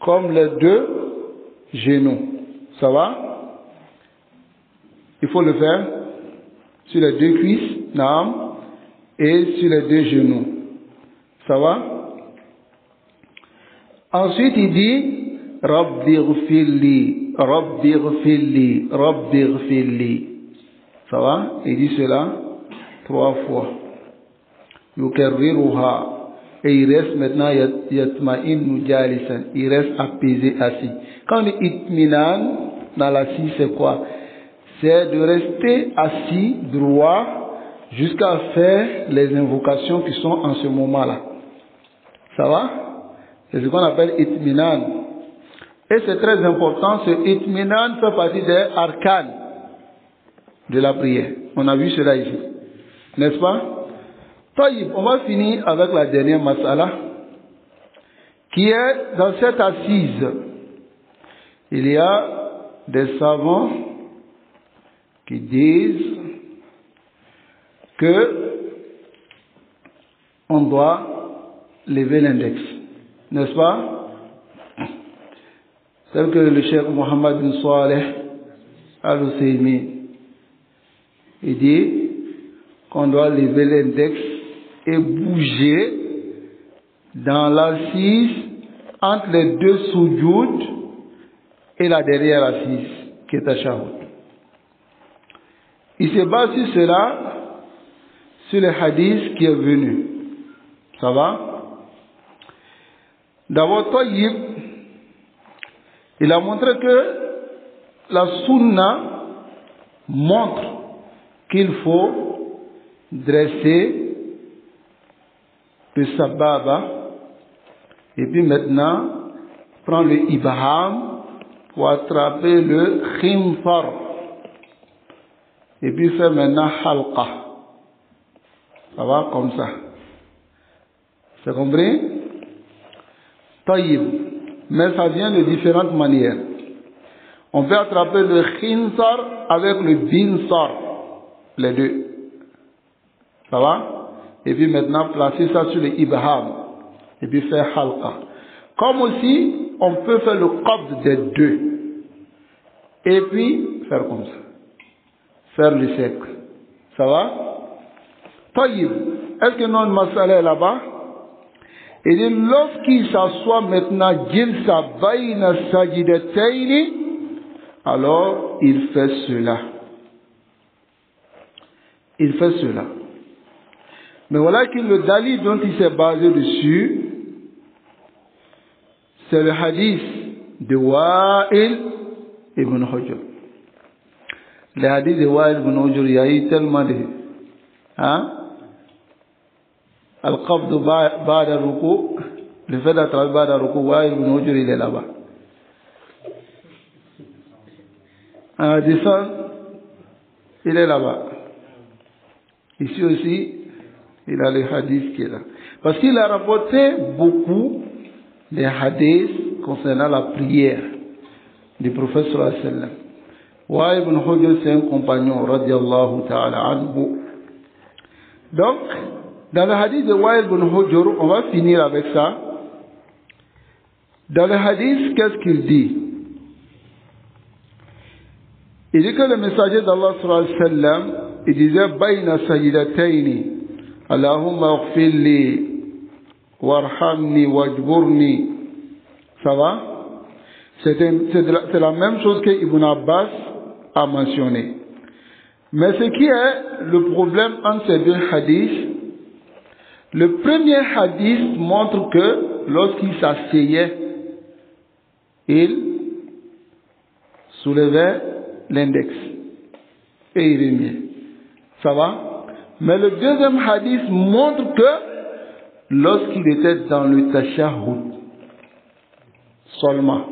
comme les deux genoux. Ça va? Il faut le faire sur les deux cuisses, naam, et sur les deux genoux. Ça va? Ensuite, il dit Rabbi ghfirli, Rabbi ghfirli, Rabbi ghfirli. Ça va? Il dit cela 3 fois. yukarriruha. Et il reste maintenant yatma'innu jalisan. Il reste apaisé assis. Quand on dit itminan dans l'assise, c'est quoi? C'est de rester assis, droit, jusqu'à faire les invocations qui sont en ce moment-là. Ça va? C'est ce qu'on appelle itminan. Et c'est très important, ce itminan fait partie des arcanes de la prière. On a vu cela ici. N'est-ce pas? Taïb, on va finir avec la dernière masala, qui est dans cette assise. Il y a des savants qui disent que on doit lever l'index, n'est-ce pas? Tel que le cheikh Mohammed bin Saleh Al-Husaymi, il dit qu'on doit lever l'index et bouger dans l'assise entre les deux soujouds et la dernière assise qui est tashahhud. Il se base sur cela, sur le hadith qui est venu. Ça va? D'abord, Tayyib, il a montré que la sunna montre qu'il faut dresser le sababa et puis maintenant prendre le ibham pour attraper le khimfar et puis faire maintenant halqa. Ça va comme ça. C'est compris? Taïb. Mais ça vient de différentes manières. On peut attraper le khinsar avec le binsar. Les deux. Ça va? Et puis maintenant placer ça sur le ibham. Et puis faire halqa. Comme aussi, on peut faire le qabd des deux. Et puis faire comme ça. Faire le cercle. Ça va? Taïb. Est-ce que notre masala est là-bas? Et dit, lorsqu'il s'assoit maintenant, jilsa bayna sajidataini, alors il fait cela. Il fait cela. Mais voilà que le dalil dont il s'est basé dessus, c'est le hadith de Wa'il ibn Hujr. Le hadith de Wa'il ibn Hujr, il y a eu tellement de... Hein? Al-Qabd Ba'da Ruku, le fait d'attraper Ba'da Ruku, Wa'il ibn Hujr, il est là-bas. En descend, il est là-bas. Ici aussi, il a le hadith qui est là. Parce qu'il a rapporté beaucoup de hadiths concernant la prière du prophète sallallahu alayhi wa sallam. Wa'il ibn Hujr, c'est un compagnon, radiallahu ta'ala anhu. Donc, dans le hadith de Wa'il ibn Hujr, on va finir avec ça. Dans le hadith, qu'est-ce qu'il dit? Il dit que le messager d'Allah sallallahu alayhi wa sallam, il disait bayna sajidataini, Allahumma aghfirli warhamni wajburni. Ça va? C'est la même chose que Ibn Abbas a mentionné. Mais ce qui est le problème entre ces deux hadiths, le premier hadith montre que lorsqu'il s'asseyait, il soulevait l'index et il remuait. Ça va? Mais le deuxième hadith montre que lorsqu'il était dans le tashahhud seulement.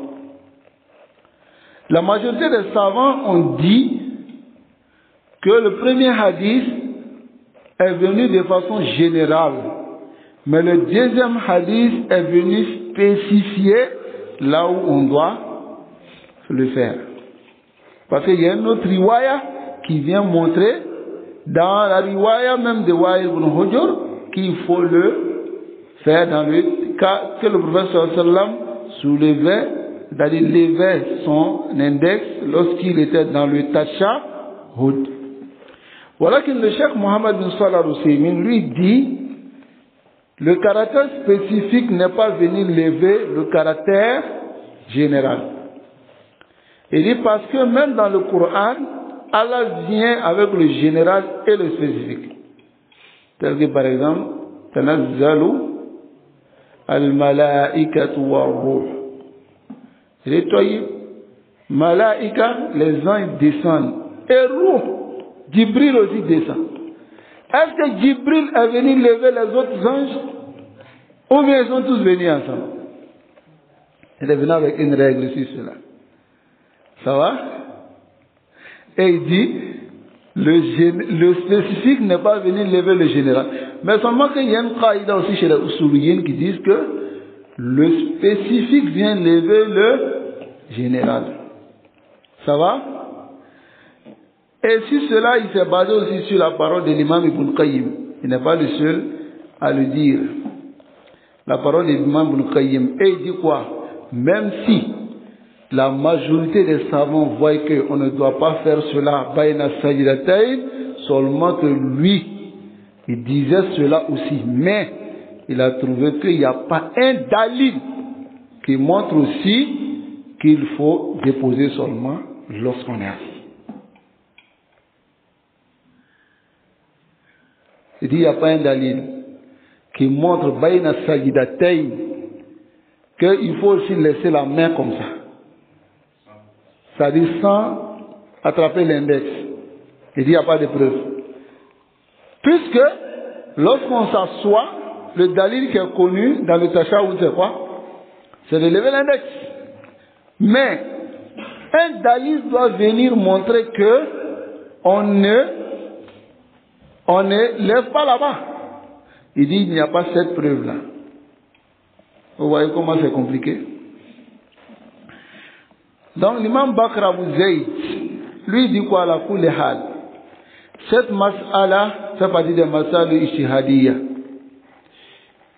La majorité des savants ont dit que le premier hadith est venu de façon générale, mais le deuxième hadith est venu spécifier là où on doit le faire. Parce qu'il y a une autre riwaya qui vient montrer, dans la riwaya même de Wa'il ibn Hujr, qu'il faut le faire dans le cas que le prophète sallallahu alayhi wa sallam soulevait, c'est-à-dire levait son index lorsqu'il était dans le tashahhud. Voilà que le cheikh Mohammed bin Salih al-Husaymin lui dit, le caractère spécifique n'est pas venu lever le caractère général. Il dit parce que même dans le Coran, Allah vient avec le général et le spécifique. Tel que par exemple, tanazzalu al-malaikatu war-ruh. Les toyib, malaika, les anges descendent. Et Ruh, Jibril aussi descend. Est-ce que Jibril est venu lever les autres anges? Ou bien ils sont tous venus ensemble? Il est venu avec une règle sur cela. Ça va? Et il dit, le spécifique n'est pas venu lever le général. Mais seulement qu'il y a une qaïda aussi chez les Usuliyin qui disent que le spécifique vient lever le général. Ça va? Et sur cela, il s'est basé aussi sur la parole de l'imam Ibn Qayyim. Il n'est pas le seul à le dire. La parole de l'imam Ibn Qayyim. Et il dit quoi? Même si la majorité des savants voient qu'on ne doit pas faire cela, bayna sajdatayn, seulement que lui, il disait cela aussi. Mais il a trouvé qu'il n'y a pas un dalil qui montre aussi qu'il faut déposer seulement lorsqu'on est assis. Il dit il n'y a pas un dalil qui montre bayna sajdatayn qu'il faut aussi laisser la main comme ça. C'est-à-dire sans attraper l'index. Il dit il n'y a pas de preuve. Puisque lorsqu'on s'assoit, le dalil qui est connu dans le tashahhud, c'est quoi? C'est de lever l'index. Mais un dalil doit venir montrer que on ne lève pas là-bas. Il dit il n'y a pas cette preuve-là. Vous voyez comment c'est compliqué? Donc l'imam Bakr Abu Zayd, lui dit quoi? La kulli hal. Cette mas'ala fait partie des mas'ala ijtihadiyya.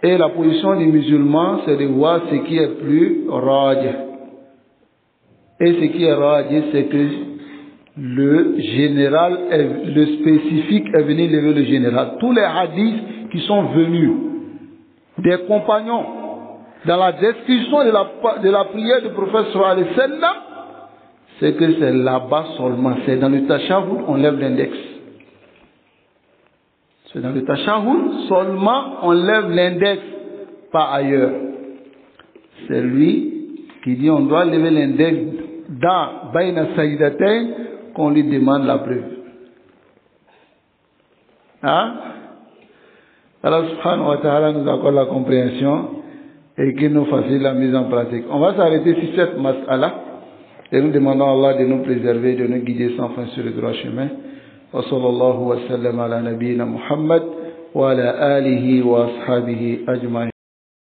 Et la position des musulmans, c'est de voir ce qui est plus rajih. Et ce qui est rajih, c'est que le général, le spécifique est venu lever le général. Tous les hadiths qui sont venus des compagnons dans la description de la prière du prophète sallallahu alayhi wa sallam, c'est que c'est là-bas seulement. C'est dans le tashahhud on lève l'index. C'est dans le tashahhud seulement on lève l'index, pas ailleurs. C'est lui qui dit on doit lever l'index dans bayna sajdatayn qu'on lui demande la preuve. Hein? Allah subhanahu wa ta'ala nous accorde la compréhension et qu'il nous facilite la mise en pratique. On va s'arrêter sur cette mas'ala et nous demandons à Allah de nous préserver, de nous guider sans fin sur le droit chemin. Wa sallallahu wa sallam ala nabiyyina Muhammad wa ala alihi wa ashabihi ajma'in.